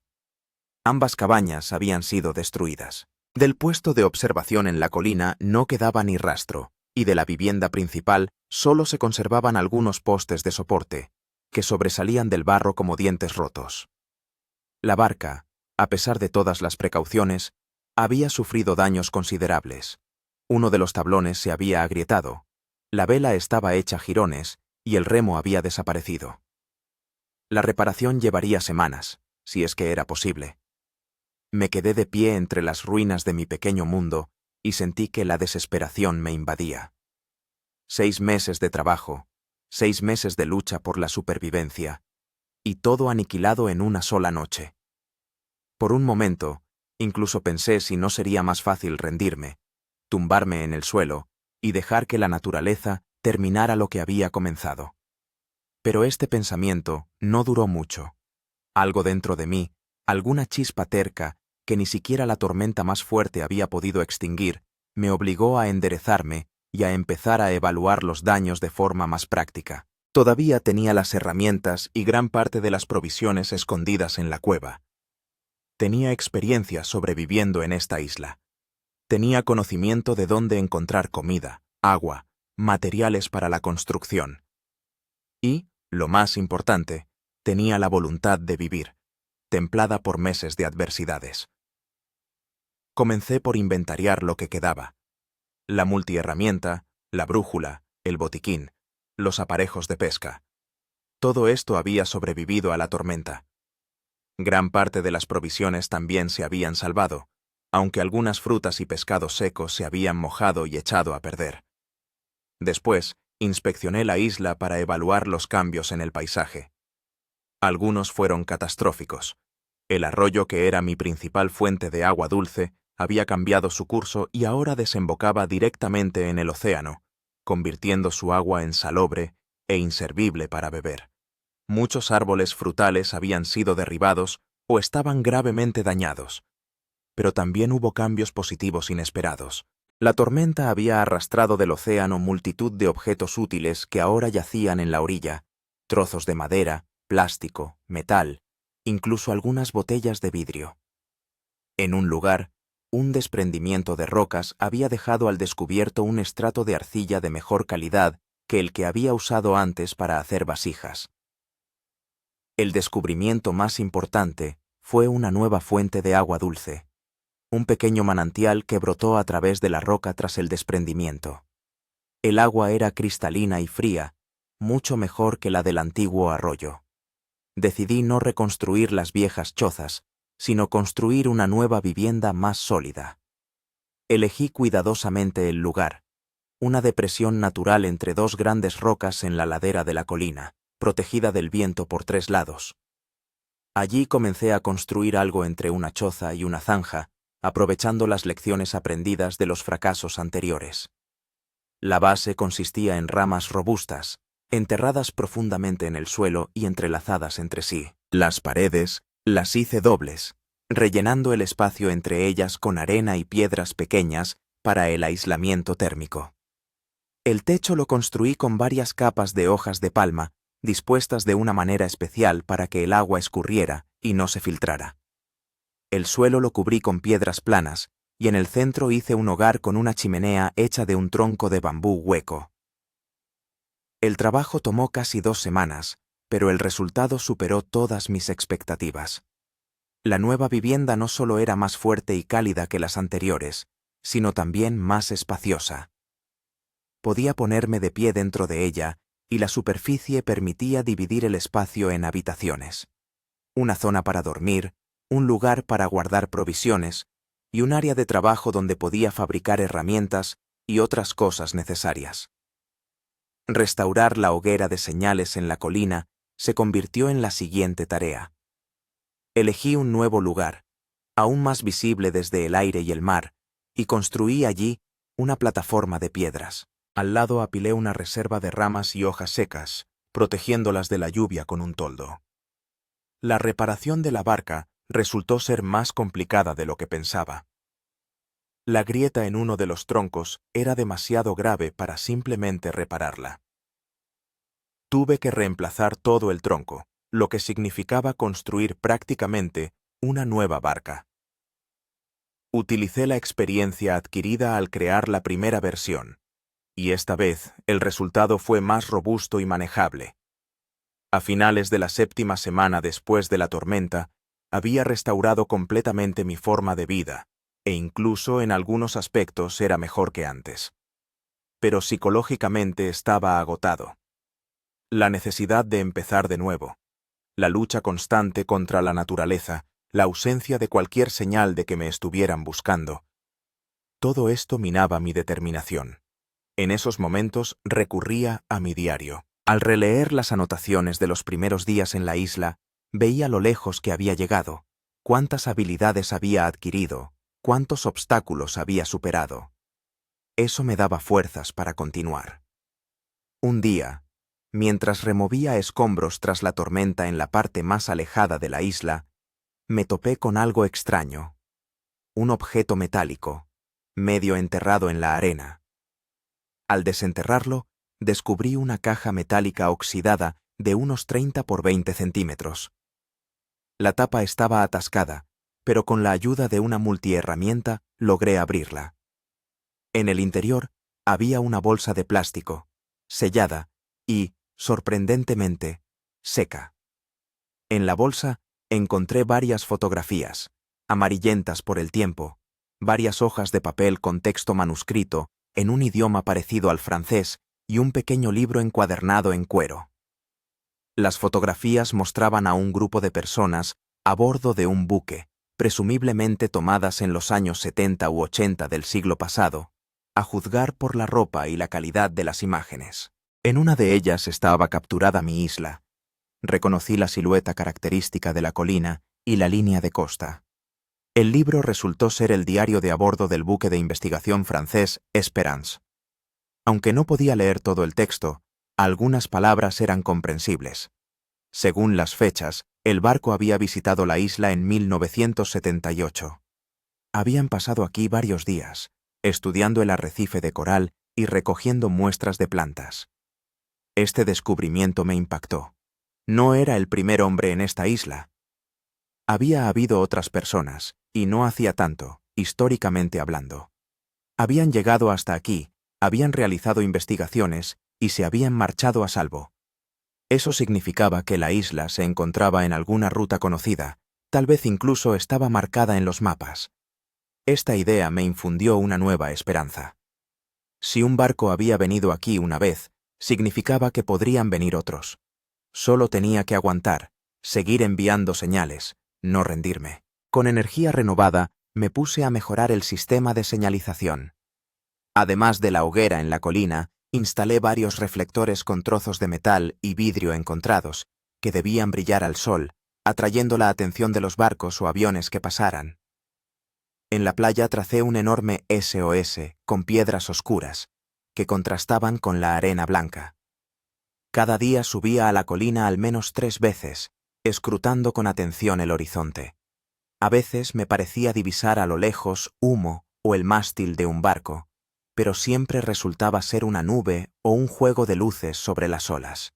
Ambas cabañas habían sido destruidas. Del puesto de observación en la colina no quedaba ni rastro, y de la vivienda principal solo se conservaban algunos postes de soporte, que sobresalían del barro como dientes rotos. La barca, a pesar de todas las precauciones, había sufrido daños considerables. Uno de los tablones se había agrietado, la vela estaba hecha jirones y el remo había desaparecido. La reparación llevaría semanas, si es que era posible. Me quedé de pie entre las ruinas de mi pequeño mundo y sentí que la desesperación me invadía. 6 meses de trabajo, 6 meses de lucha por la supervivencia, y todo aniquilado en una sola noche. Por un momento, incluso pensé si no sería más fácil rendirme, tumbarme en el suelo y dejar que la naturaleza terminara lo que había comenzado. Pero este pensamiento no duró mucho. Algo dentro de mí, alguna chispa terca que ni siquiera la tormenta más fuerte había podido extinguir, me obligó a enderezarme y a empezar a evaluar los daños de forma más práctica. Todavía tenía las herramientas y gran parte de las provisiones escondidas en la cueva. Tenía experiencia sobreviviendo en esta isla. Tenía conocimiento de dónde encontrar comida, agua, materiales para la construcción. Y, lo más importante, tenía la voluntad de vivir, templada por meses de adversidades. Comencé por inventariar lo que quedaba. La multiherramienta, la brújula, el botiquín, los aparejos de pesca. Todo esto había sobrevivido a la tormenta. Gran parte de las provisiones también se habían salvado, aunque algunas frutas y pescados secos se habían mojado y echado a perder. Después, inspeccioné la isla para evaluar los cambios en el paisaje. Algunos fueron catastróficos. El arroyo, que era mi principal fuente de agua dulce, había cambiado su curso y ahora desembocaba directamente en el océano, convirtiendo su agua en salobre e inservible para beber. Muchos árboles frutales habían sido derribados o estaban gravemente dañados. Pero también hubo cambios positivos inesperados. La tormenta había arrastrado del océano multitud de objetos útiles que ahora yacían en la orilla: trozos de madera, plástico, metal, incluso algunas botellas de vidrio. En un lugar, un desprendimiento de rocas había dejado al descubierto un estrato de arcilla de mejor calidad que el que había usado antes para hacer vasijas. El descubrimiento más importante fue una nueva fuente de agua dulce, un pequeño manantial que brotó a través de la roca tras el desprendimiento. El agua era cristalina y fría, mucho mejor que la del antiguo arroyo. Decidí no reconstruir las viejas chozas, sino construir una nueva vivienda más sólida. Elegí cuidadosamente el lugar, una depresión natural entre dos grandes rocas en la ladera de la colina, protegida del viento por 3 lados. Allí comencé a construir algo entre una choza y una zanja, aprovechando las lecciones aprendidas de los fracasos anteriores. La base consistía en ramas robustas, enterradas profundamente en el suelo y entrelazadas entre sí. Las paredes las hice dobles, rellenando el espacio entre ellas con arena y piedras pequeñas para el aislamiento térmico. El techo lo construí con varias capas de hojas de palma, dispuestas de una manera especial para que el agua escurriera y no se filtrara. El suelo lo cubrí con piedras planas, y en el centro hice un hogar con una chimenea hecha de un tronco de bambú hueco. El trabajo tomó casi 2 semanas, pero el resultado superó todas mis expectativas. La nueva vivienda no solo era más fuerte y cálida que las anteriores, sino también más espaciosa. Podía ponerme de pie dentro de ella, y la superficie permitía dividir el espacio en habitaciones. Una zona para dormir, un lugar para guardar provisiones, y un área de trabajo donde podía fabricar herramientas y otras cosas necesarias. Restaurar la hoguera de señales en la colina se convirtió en la siguiente tarea. Elegí un nuevo lugar, aún más visible desde el aire y el mar, y construí allí una plataforma de piedras. Al lado apilé una reserva de ramas y hojas secas, protegiéndolas de la lluvia con un toldo. La reparación de la barca resultó ser más complicada de lo que pensaba. La grieta en uno de los troncos era demasiado grave para simplemente repararla. Tuve que reemplazar todo el tronco, lo que significaba construir prácticamente una nueva barca. Utilicé la experiencia adquirida al crear la primera versión, y esta vez el resultado fue más robusto y manejable. A finales de la 7ª semana después de la tormenta, había restaurado completamente mi forma de vida, e incluso en algunos aspectos era mejor que antes. Pero psicológicamente estaba agotado. La necesidad de empezar de nuevo, la lucha constante contra la naturaleza, la ausencia de cualquier señal de que me estuvieran buscando. Todo esto minaba mi determinación. En esos momentos recurría a mi diario. Al releer las anotaciones de los primeros días en la isla, veía lo lejos que había llegado, cuántas habilidades había adquirido, cuántos obstáculos había superado. Eso me daba fuerzas para continuar. Un día, mientras removía escombros tras la tormenta en la parte más alejada de la isla, me topé con algo extraño. Un objeto metálico, medio enterrado en la arena. Al desenterrarlo, descubrí una caja metálica oxidada de unos 30 por 20 centímetros. La tapa estaba atascada, pero con la ayuda de una multiherramienta logré abrirla. En el interior había una bolsa de plástico, sellada y, sorprendentemente, seca. En la bolsa encontré varias fotografías, amarillentas por el tiempo, varias hojas de papel con texto manuscrito en un idioma parecido al francés y un pequeño libro encuadernado en cuero. Las fotografías mostraban a un grupo de personas a bordo de un buque, presumiblemente tomadas en los años 70 u 80 del siglo pasado, a juzgar por la ropa y la calidad de las imágenes. En una de ellas estaba capturada mi isla. Reconocí la silueta característica de la colina y la línea de costa. El libro resultó ser el diario de a bordo del buque de investigación francés Espérance. Aunque no podía leer todo el texto, algunas palabras eran comprensibles. Según las fechas, el barco había visitado la isla en 1978. Habían pasado aquí varios días, estudiando el arrecife de coral y recogiendo muestras de plantas. Este descubrimiento me impactó. No era el primer hombre en esta isla. Había habido otras personas, y no hacía tanto, históricamente hablando. Habían llegado hasta aquí, habían realizado investigaciones y se habían marchado a salvo. Eso significaba que la isla se encontraba en alguna ruta conocida, tal vez incluso estaba marcada en los mapas. Esta idea me infundió una nueva esperanza. Si un barco había venido aquí una vez, significaba que podrían venir otros. Solo tenía que aguantar, seguir enviando señales, no rendirme. Con energía renovada, me puse a mejorar el sistema de señalización. Además de la hoguera en la colina, instalé varios reflectores con trozos de metal y vidrio encontrados, que debían brillar al sol, atrayendo la atención de los barcos o aviones que pasaran. En la playa tracé un enorme SOS con piedras oscuras, que contrastaban con la arena blanca. Cada día subía a la colina al menos 3 veces, escrutando con atención el horizonte. A veces me parecía divisar a lo lejos humo o el mástil de un barco, pero siempre resultaba ser una nube o un juego de luces sobre las olas.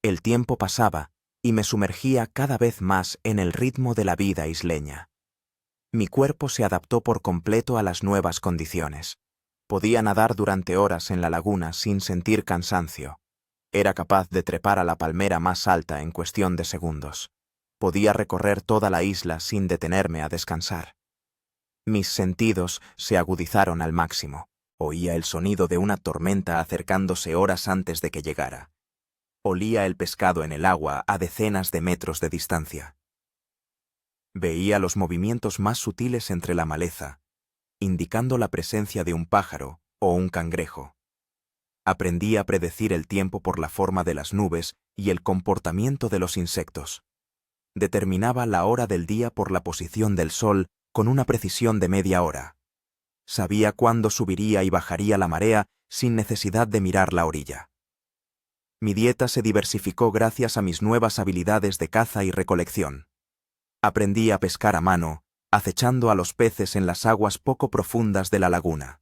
El tiempo pasaba y me sumergía cada vez más en el ritmo de la vida isleña. Mi cuerpo se adaptó por completo a las nuevas condiciones. Podía nadar durante horas en la laguna sin sentir cansancio. Era capaz de trepar a la palmera más alta en cuestión de segundos. Podía recorrer toda la isla sin detenerme a descansar. Mis sentidos se agudizaron al máximo. Oía el sonido de una tormenta acercándose horas antes de que llegara. Olía el pescado en el agua a decenas de metros de distancia. Veía los movimientos más sutiles entre la maleza, indicando la presencia de un pájaro o un cangrejo. Aprendí a predecir el tiempo por la forma de las nubes y el comportamiento de los insectos. Determinaba la hora del día por la posición del sol con una precisión de media hora. Sabía cuándo subiría y bajaría la marea sin necesidad de mirar la orilla. Mi dieta se diversificó gracias a mis nuevas habilidades de caza y recolección. Aprendí a pescar a mano, acechando a los peces en las aguas poco profundas de la laguna.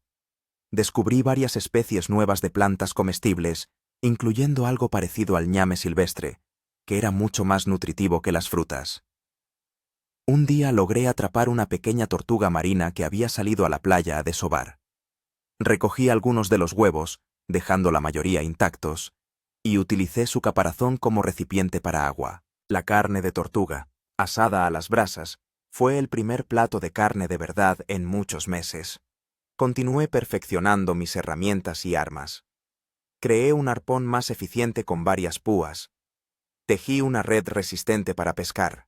Descubrí varias especies nuevas de plantas comestibles, incluyendo algo parecido al ñame silvestre, que era mucho más nutritivo que las frutas. Un día logré atrapar una pequeña tortuga marina que había salido a la playa a desovar. Recogí algunos de los huevos, dejando la mayoría intactos, y utilicé su caparazón como recipiente para agua. La carne de tortuga, asada a las brasas, fue el primer plato de carne de verdad en muchos meses. Continué perfeccionando mis herramientas y armas. Creé un arpón más eficiente con varias púas. Tejí una red resistente para pescar.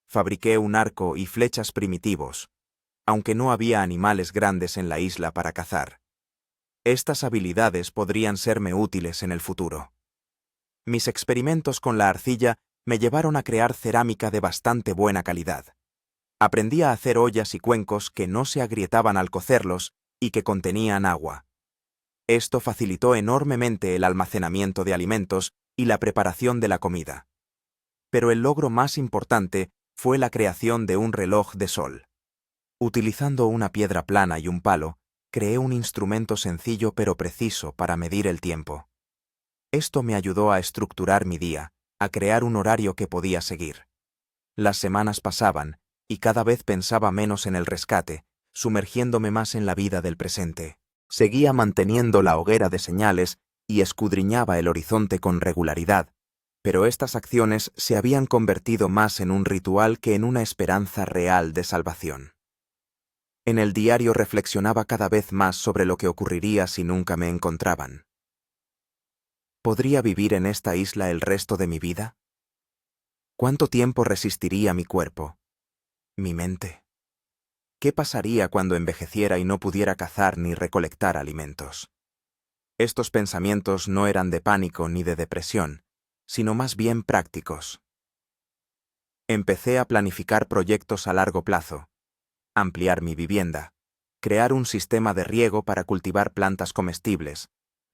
Fabriqué un arco y flechas primitivos, aunque no había animales grandes en la isla para cazar. Estas habilidades podrían serme útiles en el futuro. Mis experimentos con la arcilla me llevaron a crear cerámica de bastante buena calidad. Aprendí a hacer ollas y cuencos que no se agrietaban al cocerlos y que contenían agua. Esto facilitó enormemente el almacenamiento de alimentos y la preparación de la comida. Pero el logro más importante fue la creación de un reloj de sol. Utilizando una piedra plana y un palo, creé un instrumento sencillo pero preciso para medir el tiempo. Esto me ayudó a estructurar mi día, a crear un horario que podía seguir. Las semanas pasaban, y cada vez pensaba menos en el rescate, sumergiéndome más en la vida del presente. Seguía manteniendo la hoguera de señales y escudriñaba el horizonte con regularidad, pero estas acciones se habían convertido más en un ritual que en una esperanza real de salvación. En el diario reflexionaba cada vez más sobre lo que ocurriría si nunca me encontraban. ¿Podría vivir en esta isla el resto de mi vida? ¿Cuánto tiempo resistiría mi cuerpo? ¿Mi mente? ¿Qué pasaría cuando envejeciera y no pudiera cazar ni recolectar alimentos? Estos pensamientos no eran de pánico ni de depresión, sino más bien prácticos. Empecé a planificar proyectos a largo plazo, ampliar mi vivienda, crear un sistema de riego para cultivar plantas comestibles,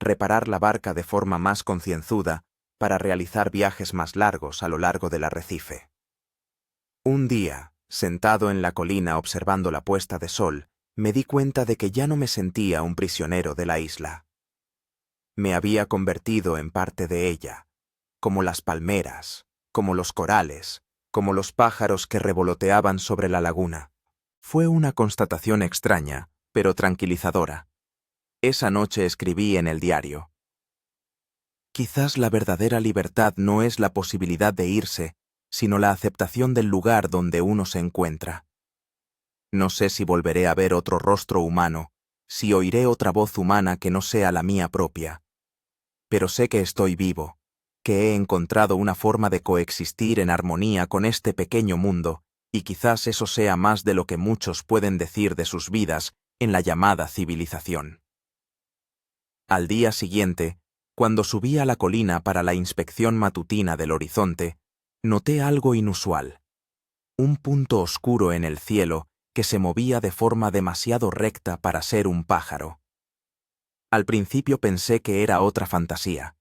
reparar la barca de forma más concienzuda para realizar viajes más largos a lo largo del arrecife. Un día, sentado en la colina observando la puesta de sol, me di cuenta de que ya no me sentía un prisionero de la isla. Me había convertido en parte de ella, como las palmeras, como los corales, como los pájaros que revoloteaban sobre la laguna. Fue una constatación extraña, pero tranquilizadora. Esa noche escribí en el diario: quizás la verdadera libertad no es la posibilidad de irse, sino la aceptación del lugar donde uno se encuentra. No sé si volveré a ver otro rostro humano, si oiré otra voz humana que no sea la mía propia. Pero sé que estoy vivo, que he encontrado una forma de coexistir en armonía con este pequeño mundo, y quizás eso sea más de lo que muchos pueden decir de sus vidas en la llamada civilización. Al día siguiente, cuando subí a la colina para la inspección matutina del horizonte, noté algo inusual. Un punto oscuro en el cielo que se movía de forma demasiado recta para ser un pájaro. Al principio pensé que era otra fantasía,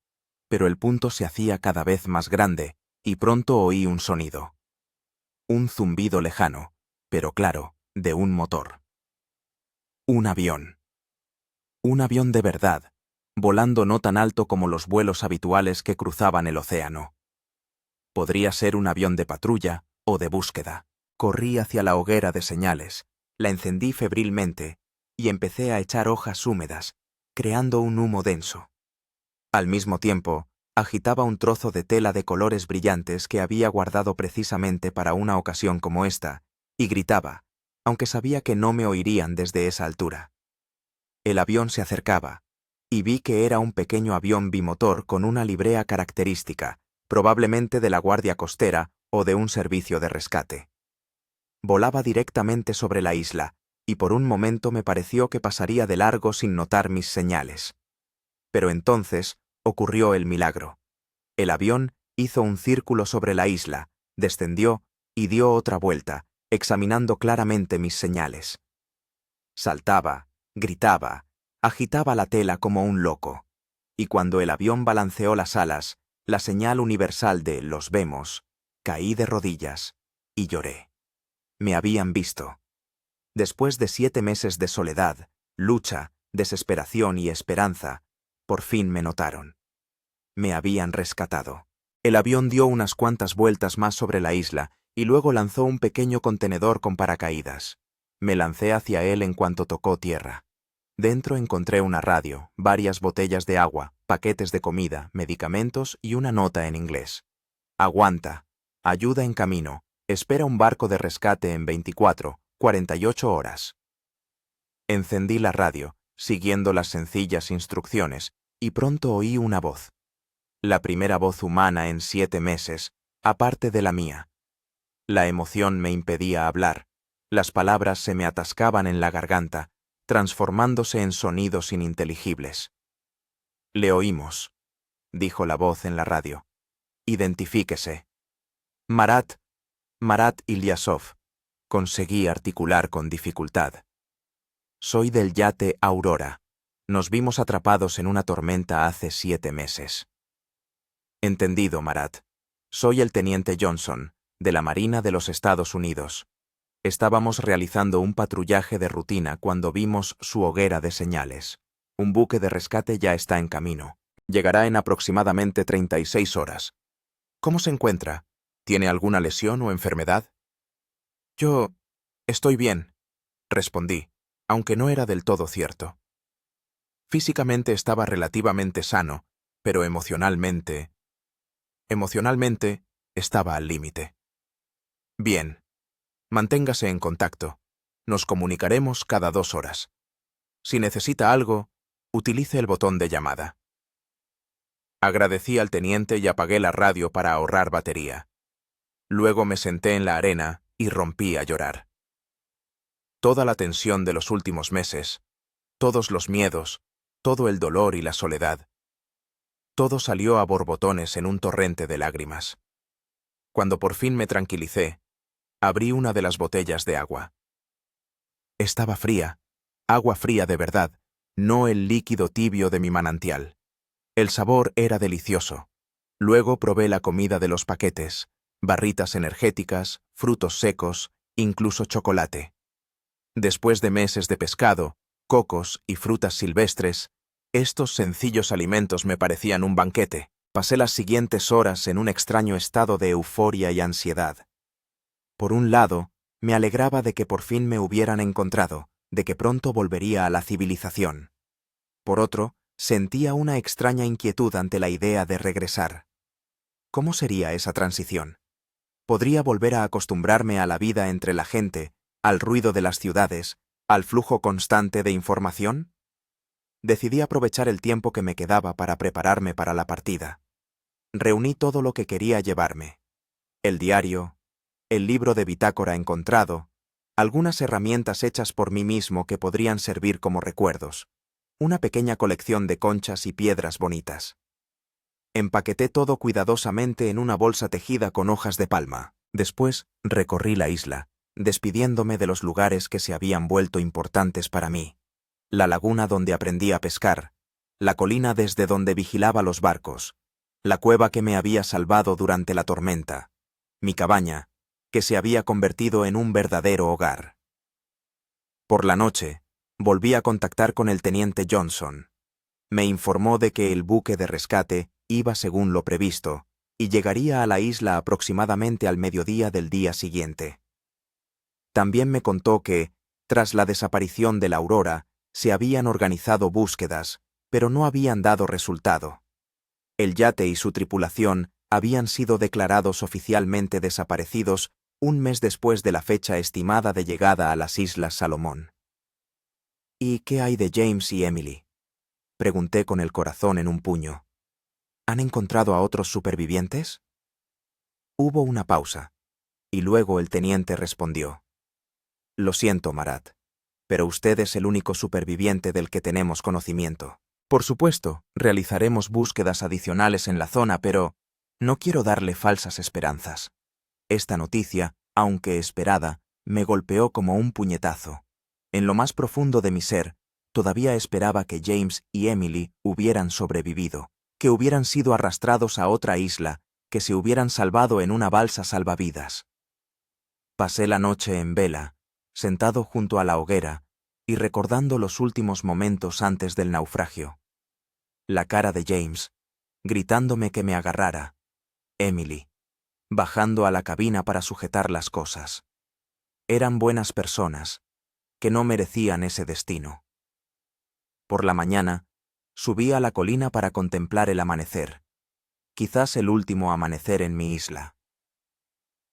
pero el punto se hacía cada vez más grande y pronto oí un sonido. Un zumbido lejano, pero claro, de un motor. Un avión. Un avión de verdad, volando no tan alto como los vuelos habituales que cruzaban el océano. Podría ser un avión de patrulla o de búsqueda. Corrí hacia la hoguera de señales, la encendí febrilmente y empecé a echar hojas húmedas, creando un humo denso. Al mismo tiempo, agitaba un trozo de tela de colores brillantes que había guardado precisamente para una ocasión como esta, y gritaba, aunque sabía que no me oirían desde esa altura. El avión se acercaba, y vi que era un pequeño avión bimotor con una librea característica, probablemente de la Guardia Costera o de un servicio de rescate. Volaba directamente sobre la isla, y por un momento me pareció que pasaría de largo sin notar mis señales. Pero entonces ocurrió el milagro. El avión hizo un círculo sobre la isla, descendió y dio otra vuelta, examinando claramente mis señales. Saltaba, gritaba, agitaba la tela como un loco, y cuando el avión balanceó las alas, la señal universal de «los vemos», caí de rodillas y lloré. Me habían visto. Después de 7 meses de soledad, lucha, desesperación y esperanza, por fin me notaron. Me habían rescatado. El avión dio unas cuantas vueltas más sobre la isla y luego lanzó un pequeño contenedor con paracaídas. Me lancé hacia él en cuanto tocó tierra. Dentro encontré una radio, varias botellas de agua, paquetes de comida, medicamentos y una nota en inglés. Aguanta. Ayuda en camino. Espera un barco de rescate en 48 horas. Encendí la radio, siguiendo las sencillas instrucciones, y pronto oí una voz. La primera voz humana en 7 meses, aparte de la mía. La emoción me impedía hablar. Las palabras se me atascaban en la garganta, transformándose en sonidos ininteligibles. «Le oímos», dijo la voz en la radio. «Identifíquese». Marat Ilyasov», conseguí articular con dificultad. «Soy del yate Aurora. Nos vimos atrapados en una tormenta hace 7 meses». «Entendido, Marat. Soy el teniente Johnson, de la Marina de los Estados Unidos. Estábamos realizando un patrullaje de rutina cuando vimos su hoguera de señales. Un buque de rescate ya está en camino. Llegará en aproximadamente 36 horas. ¿Cómo se encuentra? ¿Tiene alguna lesión o enfermedad?» «Yo estoy bien», respondí, aunque no era del todo cierto. Físicamente estaba relativamente sano, pero emocionalmente estaba al límite. «Bien. Manténgase en contacto. Nos comunicaremos cada 2 horas. Si necesita algo, utilice el botón de llamada». Agradecí al teniente y apagué la radio para ahorrar batería. Luego me senté en la arena y rompí a llorar. Toda la tensión de los últimos meses, todos los miedos, todo el dolor y la soledad, todo salió a borbotones en un torrente de lágrimas. Cuando por fin me tranquilicé, abrí una de las botellas de agua. Estaba fría, agua fría de verdad, no el líquido tibio de mi manantial. El sabor era delicioso. Luego probé la comida de los paquetes, barritas energéticas, frutos secos, incluso chocolate. Después de meses de pescado, cocos y frutas silvestres, estos sencillos alimentos me parecían un banquete. Pasé las siguientes horas en un extraño estado de euforia y ansiedad. Por un lado, me alegraba de que por fin me hubieran encontrado, de que pronto volvería a la civilización. Por otro, sentía una extraña inquietud ante la idea de regresar. ¿Cómo sería esa transición? ¿Podría volver a acostumbrarme a la vida entre la gente, al ruido de las ciudades, al flujo constante de información? Decidí aprovechar el tiempo que me quedaba para prepararme para la partida. Reuní todo lo que quería llevarme: el diario, el libro de bitácora encontrado, algunas herramientas hechas por mí mismo que podrían servir como recuerdos, una pequeña colección de conchas y piedras bonitas. Empaqueté todo cuidadosamente en una bolsa tejida con hojas de palma. Después recorrí la isla, despidiéndome de los lugares que se habían vuelto importantes para mí: la laguna donde aprendí a pescar, la colina desde donde vigilaba los barcos, la cueva que me había salvado durante la tormenta, mi cabaña, que se había convertido en un verdadero hogar. Por la noche, volví a contactar con el teniente Johnson. Me informó de que el buque de rescate iba según lo previsto y llegaría a la isla aproximadamente al mediodía del día siguiente. También me contó que, tras la desaparición de la Aurora, se habían organizado búsquedas, pero no habían dado resultado. El yate y su tripulación habían sido declarados oficialmente desaparecidos un mes después de la fecha estimada de llegada a las Islas Salomón. ¿Y qué hay de James y Emily?, pregunté con el corazón en un puño. ¿Han encontrado a otros supervivientes? Hubo una pausa, y luego el teniente respondió: Lo siento, Marat, pero usted es el único superviviente del que tenemos conocimiento. Por supuesto, realizaremos búsquedas adicionales en la zona, pero no quiero darle falsas esperanzas. Esta noticia, aunque esperada, me golpeó como un puñetazo. En lo más profundo de mi ser, todavía esperaba que James y Emily hubieran sobrevivido, que hubieran sido arrastrados a otra isla, que se hubieran salvado en una balsa salvavidas. Pasé la noche en vela, sentado junto a la hoguera y recordando los últimos momentos antes del naufragio. La cara de James, gritándome que me agarrara. Emily, bajando a la cabina para sujetar las cosas. Eran buenas personas, que no merecían ese destino. Por la mañana, subí a la colina para contemplar el amanecer, quizás el último amanecer en mi isla.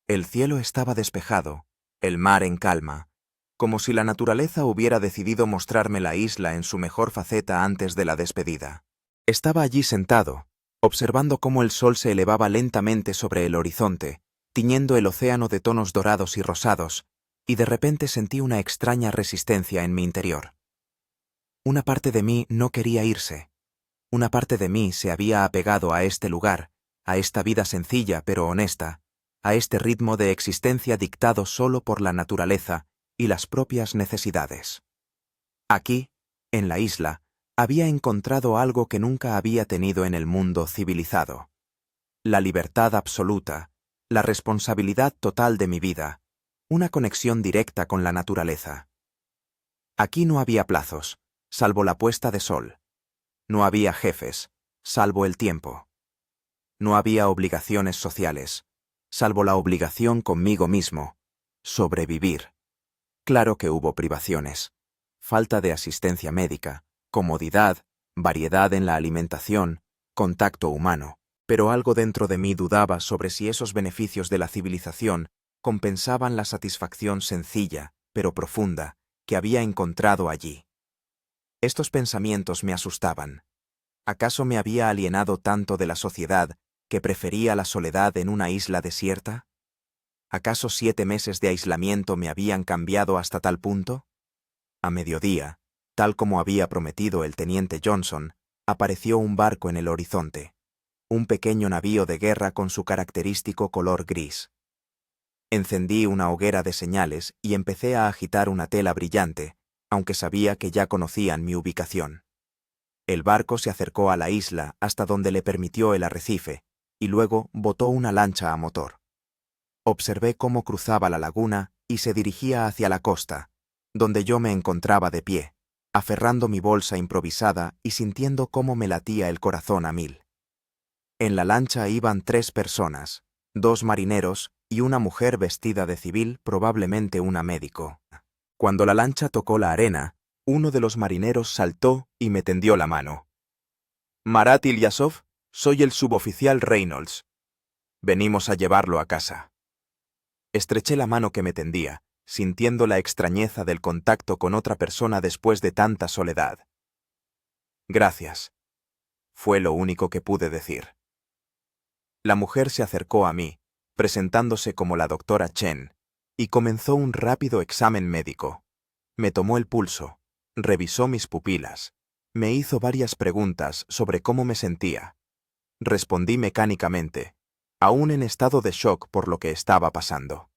El cielo estaba despejado, el mar en calma, como si la naturaleza hubiera decidido mostrarme la isla en su mejor faceta antes de la despedida. Estaba allí sentado, observando cómo el sol se elevaba lentamente sobre el horizonte, tiñendo el océano de tonos dorados y rosados, y de repente sentí una extraña resistencia en mi interior. Una parte de mí no quería irse. Una parte de mí se había apegado a este lugar, a esta vida sencilla pero honesta, a este ritmo de existencia dictado solo por la naturaleza y las propias necesidades. Aquí, en la isla, había encontrado algo que nunca había tenido en el mundo civilizado: la libertad absoluta, la responsabilidad total de mi vida, una conexión directa con la naturaleza. Aquí no había plazos, salvo la puesta de sol. No había jefes, salvo el tiempo. No había obligaciones sociales, salvo la obligación conmigo mismo: sobrevivir. Claro que hubo privaciones: falta de asistencia médica, comodidad, variedad en la alimentación, contacto humano, pero algo dentro de mí dudaba sobre si esos beneficios de la civilización compensaban la satisfacción sencilla, pero profunda, que había encontrado allí. Estos pensamientos me asustaban. ¿Acaso me había alienado tanto de la sociedad que prefería la soledad en una isla desierta? ¿Acaso 7 meses de aislamiento me habían cambiado hasta tal punto? A mediodía, tal como había prometido el teniente Johnson, apareció un barco en el horizonte, un pequeño navío de guerra con su característico color gris. Encendí una hoguera de señales y empecé a agitar una tela brillante, aunque sabía que ya conocían mi ubicación. El barco se acercó a la isla hasta donde le permitió el arrecife, y luego botó una lancha a motor. Observé cómo cruzaba la laguna y se dirigía hacia la costa, donde yo me encontraba de pie, aferrando mi bolsa improvisada y sintiendo cómo me latía el corazón a 1000. En la lancha iban 3 personas, 2 marineros y una mujer vestida de civil, probablemente una médico. Cuando la lancha tocó la arena, uno de los marineros saltó y me tendió la mano. «Marat Ilyasov, soy el suboficial Reynolds. Venimos a llevarlo a casa». Estreché la mano que me tendía, sintiendo la extrañeza del contacto con otra persona después de tanta soledad. «Gracias», fue lo único que pude decir. La mujer se acercó a mí, presentándose como la doctora Chen, y comenzó un rápido examen médico. Me tomó el pulso, revisó mis pupilas, me hizo varias preguntas sobre cómo me sentía. Respondí mecánicamente, aún en estado de shock por lo que estaba pasando.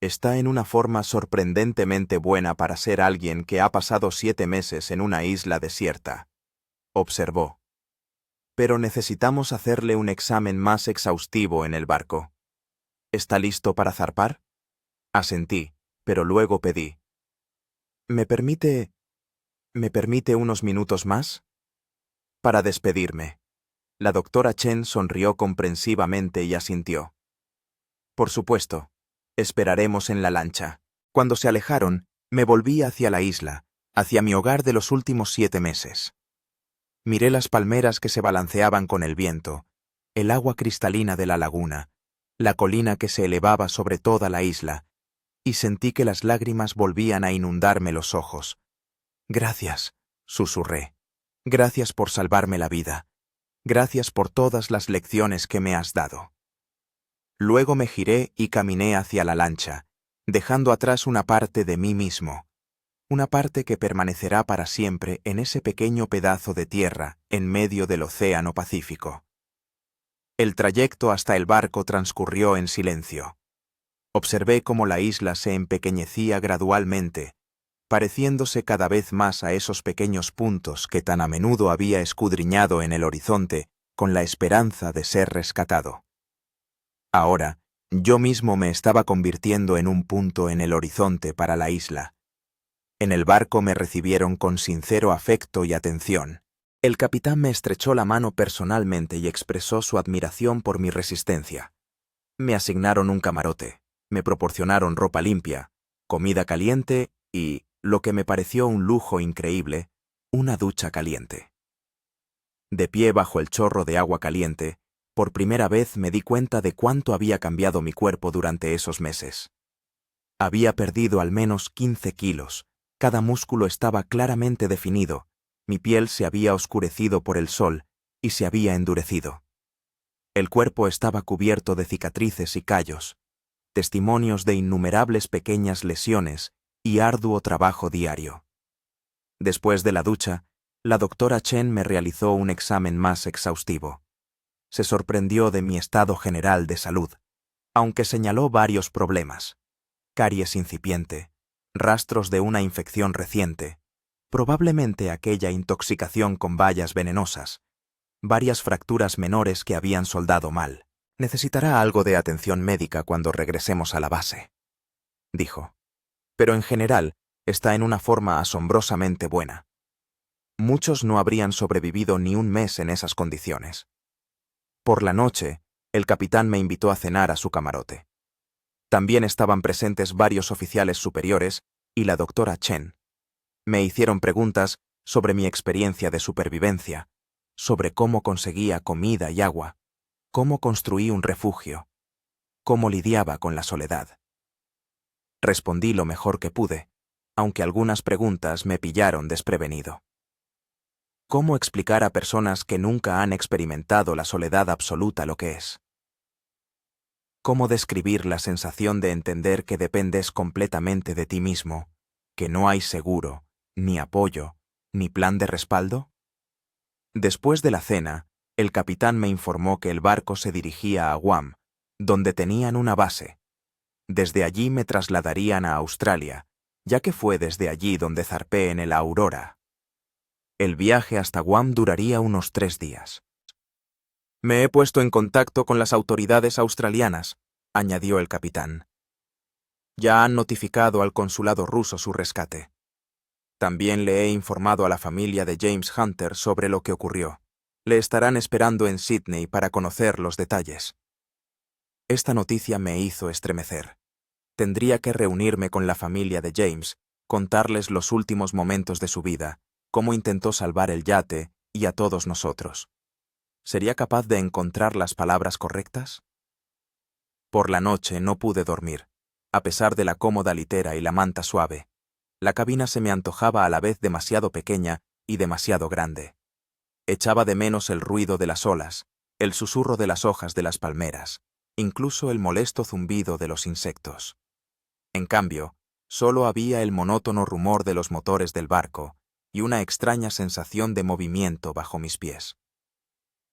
«Está en una forma sorprendentemente buena para ser alguien que ha pasado 7 meses en una isla desierta», observó. «Pero necesitamos hacerle un examen más exhaustivo en el barco. ¿Está listo para zarpar?» Asentí, pero luego pedí. ¿Me permite unos minutos más?» Para despedirme. La doctora Chen sonrió comprensivamente y asintió. «Por supuesto. Esperaremos en la lancha». Cuando se alejaron, me volví hacia la isla, hacia mi hogar de los últimos 7 meses. Miré las palmeras que se balanceaban con el viento, el agua cristalina de la laguna, la colina que se elevaba sobre toda la isla, y sentí que las lágrimas volvían a inundarme los ojos. «Gracias», susurré. «Gracias por salvarme la vida. Gracias por todas las lecciones que me has dado». Luego me giré y caminé hacia la lancha, dejando atrás una parte de mí mismo, una parte que permanecerá para siempre en ese pequeño pedazo de tierra en medio del Océano Pacífico. El trayecto hasta el barco transcurrió en silencio. Observé cómo la isla se empequeñecía gradualmente, pareciéndose cada vez más a esos pequeños puntos que tan a menudo había escudriñado en el horizonte con la esperanza de ser rescatado. Ahora, yo mismo me estaba convirtiendo en un punto en el horizonte para la isla. En el barco me recibieron con sincero afecto y atención. El capitán me estrechó la mano personalmente y expresó su admiración por mi resistencia. Me asignaron un camarote, me proporcionaron ropa limpia, comida caliente y, lo que me pareció un lujo increíble, una ducha caliente. De pie bajo el chorro de agua caliente, por primera vez me di cuenta de cuánto había cambiado mi cuerpo durante esos meses. Había perdido al menos 15 kilos, cada músculo estaba claramente definido, mi piel se había oscurecido por el sol y se había endurecido. El cuerpo estaba cubierto de cicatrices y callos, testimonios de innumerables pequeñas lesiones y arduo trabajo diario. Después de la ducha, la doctora Chen me realizó un examen más exhaustivo. Se sorprendió de mi estado general de salud, aunque señaló varios problemas: caries incipiente, rastros de una infección reciente, probablemente aquella intoxicación con bayas venenosas, varias fracturas menores que habían soldado mal. «Necesitará algo de atención médica cuando regresemos a la base», dijo. «Pero en general está en una forma asombrosamente buena. Muchos no habrían sobrevivido ni un mes en esas condiciones». Por la noche, el capitán me invitó a cenar a su camarote. También estaban presentes varios oficiales superiores y la doctora Chen. Me hicieron preguntas sobre mi experiencia de supervivencia, sobre cómo conseguía comida y agua, cómo construí un refugio, cómo lidiaba con la soledad. Respondí lo mejor que pude, aunque algunas preguntas me pillaron desprevenido. ¿Cómo explicar a personas que nunca han experimentado la soledad absoluta lo que es? ¿Cómo describir la sensación de entender que dependes completamente de ti mismo, que no hay seguro, ni apoyo, ni plan de respaldo? Después de la cena, el capitán me informó que el barco se dirigía a Guam, donde tenían una base. Desde allí me trasladarían a Australia, ya que fue desde allí donde zarpé en el Aurora. El viaje hasta Guam duraría unos 3 días. Me he puesto en contacto con las autoridades australianas, añadió el capitán. Ya han notificado al consulado ruso su rescate. También le he informado a la familia de James Hunter sobre lo que ocurrió. Le estarán esperando en Sydney para conocer los detalles. Esta noticia me hizo estremecer. Tendría que reunirme con la familia de James, contarles los últimos momentos de su vida, cómo intentó salvar el yate y a todos nosotros. ¿Sería capaz de encontrar las palabras correctas? Por la noche no pude dormir, a pesar de la cómoda litera y la manta suave. La cabina se me antojaba a la vez demasiado pequeña y demasiado grande. Echaba de menos el ruido de las olas, el susurro de las hojas de las palmeras, incluso el molesto zumbido de los insectos. En cambio, solo había el monótono rumor de los motores del barco y una extraña sensación de movimiento bajo mis pies.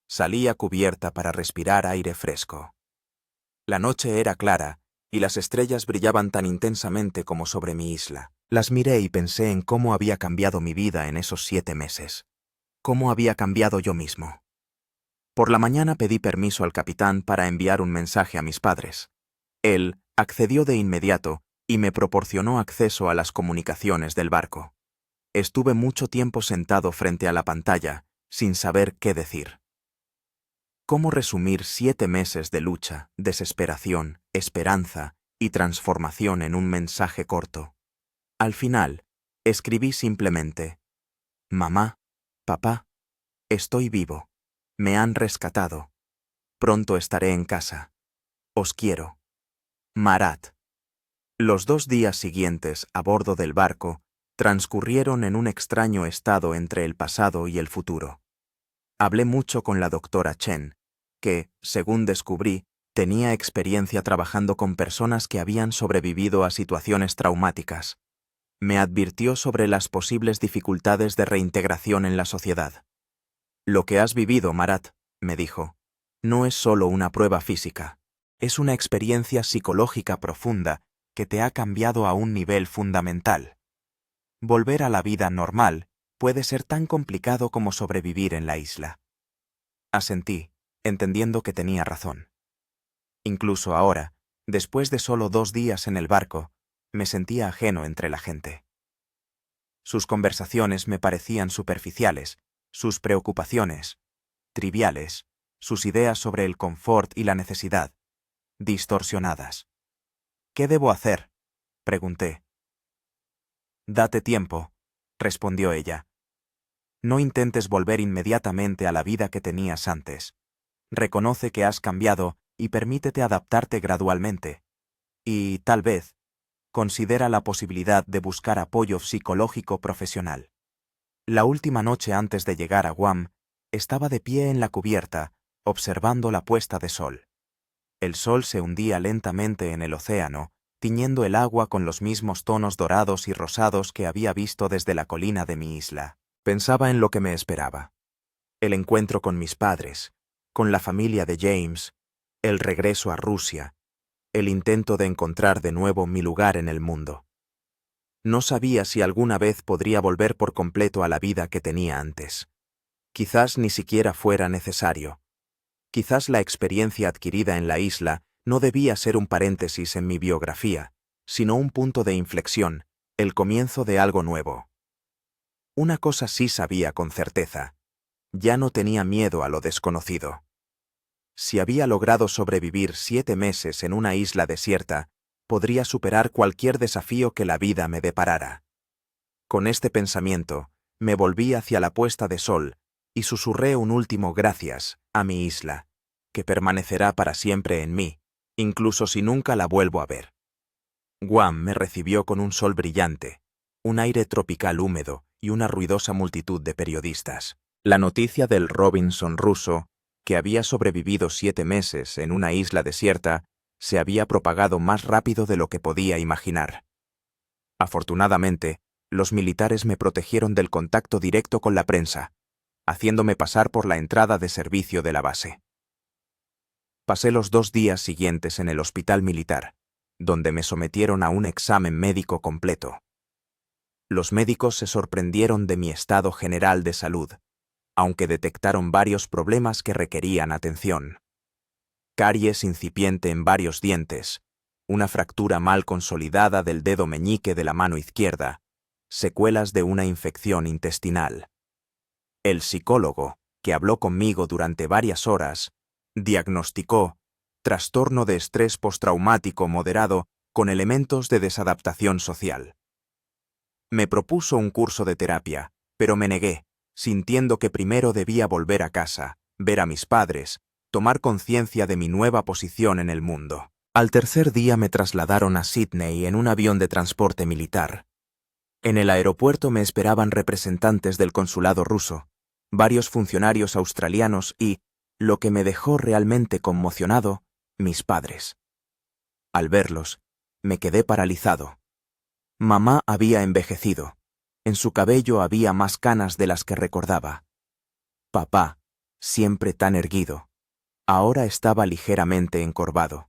Salí a cubierta para respirar aire fresco. La noche era clara y las estrellas brillaban tan intensamente como sobre mi isla. Las miré y pensé en cómo había cambiado mi vida en esos 7 meses. Cómo había cambiado yo mismo. Por la mañana pedí permiso al capitán para enviar un mensaje a mis padres. Él accedió de inmediato y me proporcionó acceso a las comunicaciones del barco. Estuve mucho tiempo sentado frente a la pantalla, sin saber qué decir. ¿Cómo resumir 7 meses de lucha, desesperación, esperanza y transformación en un mensaje corto? Al final, escribí simplemente: Mamá, papá, estoy vivo. Me han rescatado. Pronto estaré en casa. Os quiero. Marat. Los 2 días siguientes a bordo del barco transcurrieron en un extraño estado entre el pasado y el futuro. Hablé mucho con la doctora Chen, que, según descubrí, tenía experiencia trabajando con personas que habían sobrevivido a situaciones traumáticas. Me advirtió sobre las posibles dificultades de reintegración en la sociedad. Lo que has vivido, Marat, me dijo, no es solo una prueba física, es una experiencia psicológica profunda que te ha cambiado a un nivel fundamental. Volver a la vida normal puede ser tan complicado como sobrevivir en la isla. Asentí, entendiendo que tenía razón. Incluso ahora, después de solo 2 días en el barco, me sentía ajeno entre la gente. Sus conversaciones me parecían superficiales, sus preocupaciones, triviales, sus ideas sobre el confort y la necesidad, distorsionadas. ¿Qué debo hacer?, pregunté. Date tiempo, respondió ella. No intentes volver inmediatamente a la vida que tenías antes. Reconoce que has cambiado y permítete adaptarte gradualmente. Y, tal vez, considera la posibilidad de buscar apoyo psicológico profesional. La última noche antes de llegar a Guam, estaba de pie en la cubierta, observando la puesta de sol. El sol se hundía lentamente en el océano, tiñendo el agua con los mismos tonos dorados y rosados que había visto desde la colina de mi isla. Pensaba en lo que me esperaba. El encuentro con mis padres, con la familia de James, el regreso a Rusia, el intento de encontrar de nuevo mi lugar en el mundo. No sabía si alguna vez podría volver por completo a la vida que tenía antes. Quizás ni siquiera fuera necesario. Quizás la experiencia adquirida en la isla no debía ser un paréntesis en mi biografía, sino un punto de inflexión, el comienzo de algo nuevo. Una cosa sí sabía con certeza: ya no tenía miedo a lo desconocido. Si había logrado sobrevivir 7 meses en una isla desierta, podría superar cualquier desafío que la vida me deparara. Con este pensamiento, me volví hacia la puesta de sol y susurré un último gracias a mi isla, que permanecerá para siempre en mí, incluso si nunca la vuelvo a ver. Guam me recibió con un sol brillante, un aire tropical húmedo y una ruidosa multitud de periodistas. La noticia del Robinson ruso, que había sobrevivido 7 meses en una isla desierta, se había propagado más rápido de lo que podía imaginar. Afortunadamente, los militares me protegieron del contacto directo con la prensa, haciéndome pasar por la entrada de servicio de la base. Pasé los 2 días siguientes en el hospital militar, donde me sometieron a un examen médico completo. Los médicos se sorprendieron de mi estado general de salud, aunque detectaron varios problemas que requerían atención. Caries incipiente en varios dientes, una fractura mal consolidada del dedo meñique de la mano izquierda, secuelas de una infección intestinal. El psicólogo, que habló conmigo durante varias horas, diagnosticó trastorno de estrés postraumático moderado con elementos de desadaptación social. Me propuso un curso de terapia, pero me negué, sintiendo que primero debía volver a casa, ver a mis padres, tomar conciencia de mi nueva posición en el mundo. Al tercer día me trasladaron a Sydney en un avión de transporte militar. En el aeropuerto me esperaban representantes del consulado ruso, varios funcionarios australianos y, lo que me dejó realmente conmocionado, mis padres. Al verlos, me quedé paralizado. Mamá había envejecido. En su cabello había más canas de las que recordaba. Papá, siempre tan erguido, ahora estaba ligeramente encorvado.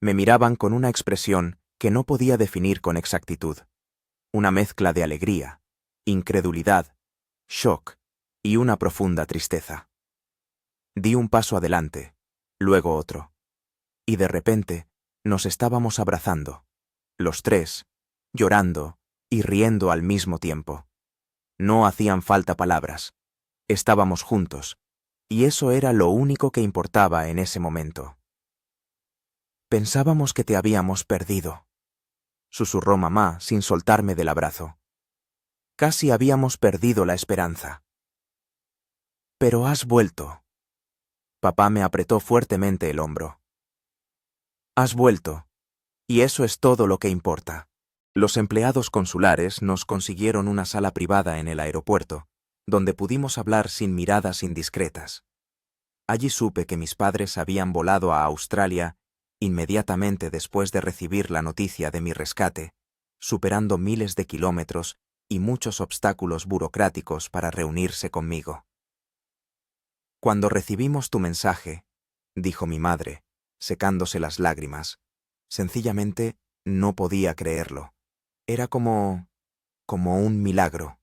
Me miraban con una expresión que no podía definir con exactitud. Una mezcla de alegría, incredulidad, shock y una profunda tristeza. Di un paso adelante, luego otro. Y de repente, nos estábamos abrazando, los tres, llorando y riendo al mismo tiempo. No hacían falta palabras. Estábamos juntos, y eso era lo único que importaba en ese momento. Pensábamos que te habíamos perdido, susurró mamá sin soltarme del abrazo. Casi habíamos perdido la esperanza. Pero has vuelto. Papá me apretó fuertemente el hombro. Has vuelto, y eso es todo lo que importa. Los empleados consulares nos consiguieron una sala privada en el aeropuerto, donde pudimos hablar sin miradas indiscretas. Allí supe que mis padres habían volado a Australia inmediatamente después de recibir la noticia de mi rescate, superando miles de kilómetros y muchos obstáculos burocráticos para reunirse conmigo. Cuando recibimos tu mensaje, dijo mi madre, secándose las lágrimas, sencillamente no podía creerlo. Era como un milagro.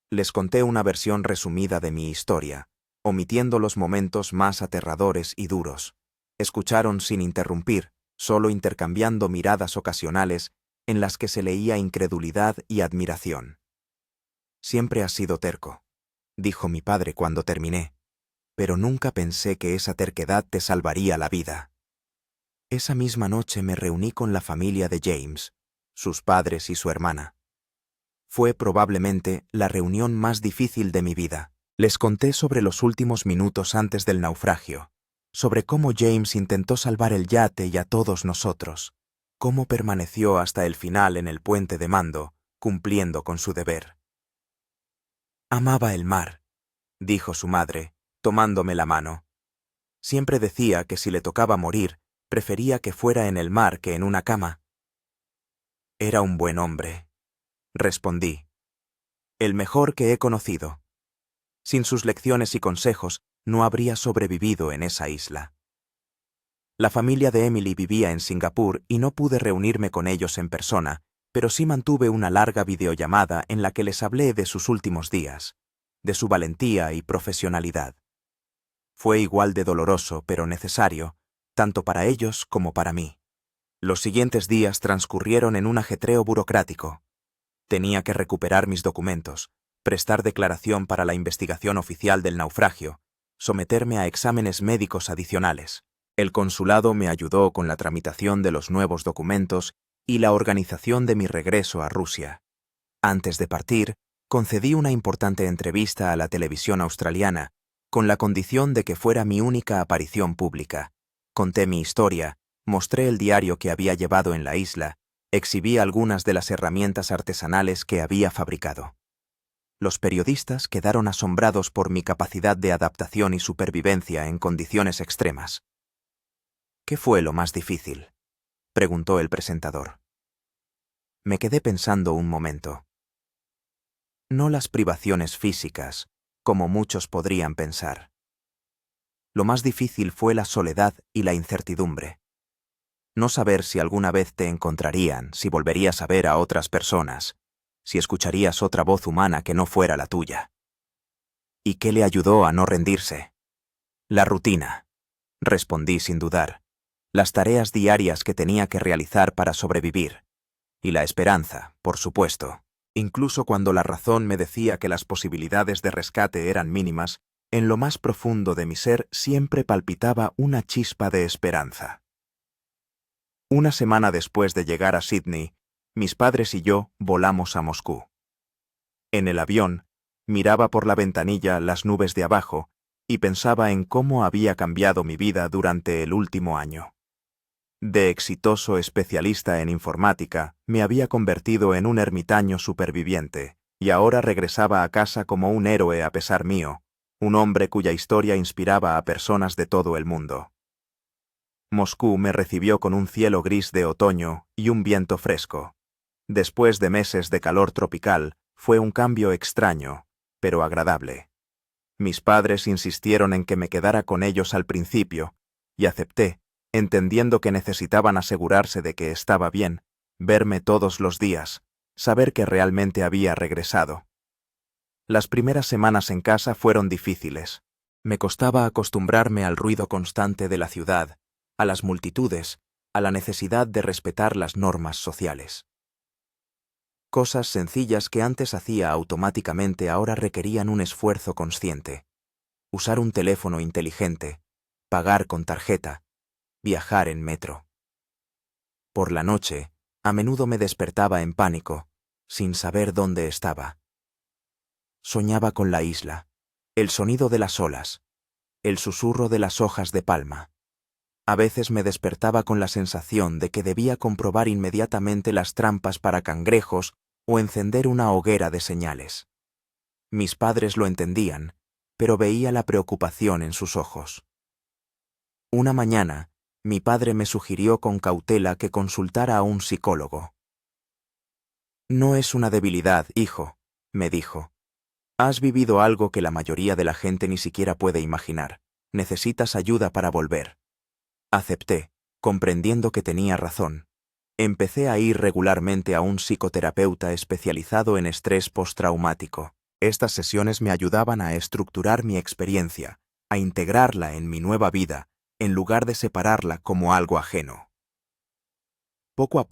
Les conté una versión resumida de mi historia, omitiendo los momentos más aterradores y duros. Escucharon sin interrumpir, solo intercambiando miradas ocasionales en las que se leía incredulidad y admiración. Siempre has sido terco, dijo mi padre cuando terminé, pero nunca pensé que esa terquedad te salvaría la vida. Esa misma noche me reuní con la familia de James, sus padres y su hermana. Fue probablemente la reunión más difícil de mi vida. Les conté sobre los últimos minutos antes del naufragio, sobre cómo James intentó salvar el yate y a todos nosotros, cómo permaneció hasta el final en el puente de mando, cumpliendo con su deber. Amaba el mar, dijo su madre, tomándome la mano. Siempre decía que si le tocaba morir, prefería que fuera en el mar que en una cama. Era un buen hombre, respondí. El mejor que he conocido. Sin sus lecciones y consejos, no habría sobrevivido en esa isla. La familia de Emily vivía en Singapur y no pude reunirme con ellos en persona, pero sí mantuve una larga videollamada en la que les hablé de sus últimos días, de su valentía y profesionalidad. Fue igual de doloroso, pero necesario, tanto para ellos como para mí. Los siguientes días transcurrieron en un ajetreo burocrático. Tenía que recuperar mis documentos, prestar declaración para la investigación oficial del naufragio, someterme a exámenes médicos adicionales. El consulado me ayudó con la tramitación de los nuevos documentos y la organización de mi regreso a Rusia. Antes de partir, concedí una importante entrevista a la televisión australiana, con la condición de que fuera mi única aparición pública. Conté mi historia, mostré el diario que había llevado en la isla, exhibí algunas de las herramientas artesanales que había fabricado. Los periodistas quedaron asombrados por mi capacidad de adaptación y supervivencia en condiciones extremas. ¿Qué fue lo más difícil?, preguntó el presentador. Me quedé pensando un momento. No las privaciones físicas, como muchos podrían pensar. Lo más difícil fue la soledad y la incertidumbre. No saber si alguna vez te encontrarían, si volverías a ver a otras personas, si escucharías otra voz humana que no fuera la tuya. ¿Y qué le ayudó a no rendirse? La rutina, respondí sin dudar, las tareas diarias que tenía que realizar para sobrevivir, y la esperanza, por supuesto. Incluso cuando la razón me decía que las posibilidades de rescate eran mínimas, en lo más profundo de mi ser siempre palpitaba una chispa de esperanza. Una semana después de llegar a Sydney, mis padres y yo volamos a Moscú. En el avión, miraba por la ventanilla las nubes de abajo y pensaba en cómo había cambiado mi vida durante el último año. De exitoso especialista en informática, me había convertido en un ermitaño superviviente, y ahora regresaba a casa como un héroe a pesar mío, un hombre cuya historia inspiraba a personas de todo el mundo. Moscú me recibió con un cielo gris de otoño y un viento fresco. Después de meses de calor tropical, fue un cambio extraño, pero agradable. Mis padres insistieron en que me quedara con ellos al principio, y acepté, entendiendo que necesitaban asegurarse de que estaba bien, verme todos los días, saber que realmente había regresado. Las primeras semanas en casa fueron difíciles. Me costaba acostumbrarme al ruido constante de la ciudad, a las multitudes, a la necesidad de respetar las normas sociales. Cosas sencillas que antes hacía automáticamente ahora requerían un esfuerzo consciente. Usar un teléfono inteligente, pagar con tarjeta, viajar en metro. Por la noche, a menudo me despertaba en pánico, sin saber dónde estaba. Soñaba con la isla, el sonido de las olas, el susurro de las hojas de palma. A veces me despertaba con la sensación de que debía comprobar inmediatamente las trampas para cangrejos o encender una hoguera de señales. Mis padres lo entendían, pero veía la preocupación en sus ojos. Una mañana, mi padre me sugirió con cautela que consultara a un psicólogo. No es una debilidad, hijo, me dijo. Has vivido algo que la mayoría de la gente ni siquiera puede imaginar. Necesitas ayuda para volver. Acepté, comprendiendo que tenía razón. Empecé a ir regularmente a un psicoterapeuta especializado en estrés postraumático. Estas sesiones me ayudaban a estructurar mi experiencia, a integrarla en mi nueva vida, en lugar de separarla como algo ajeno. Poco a poco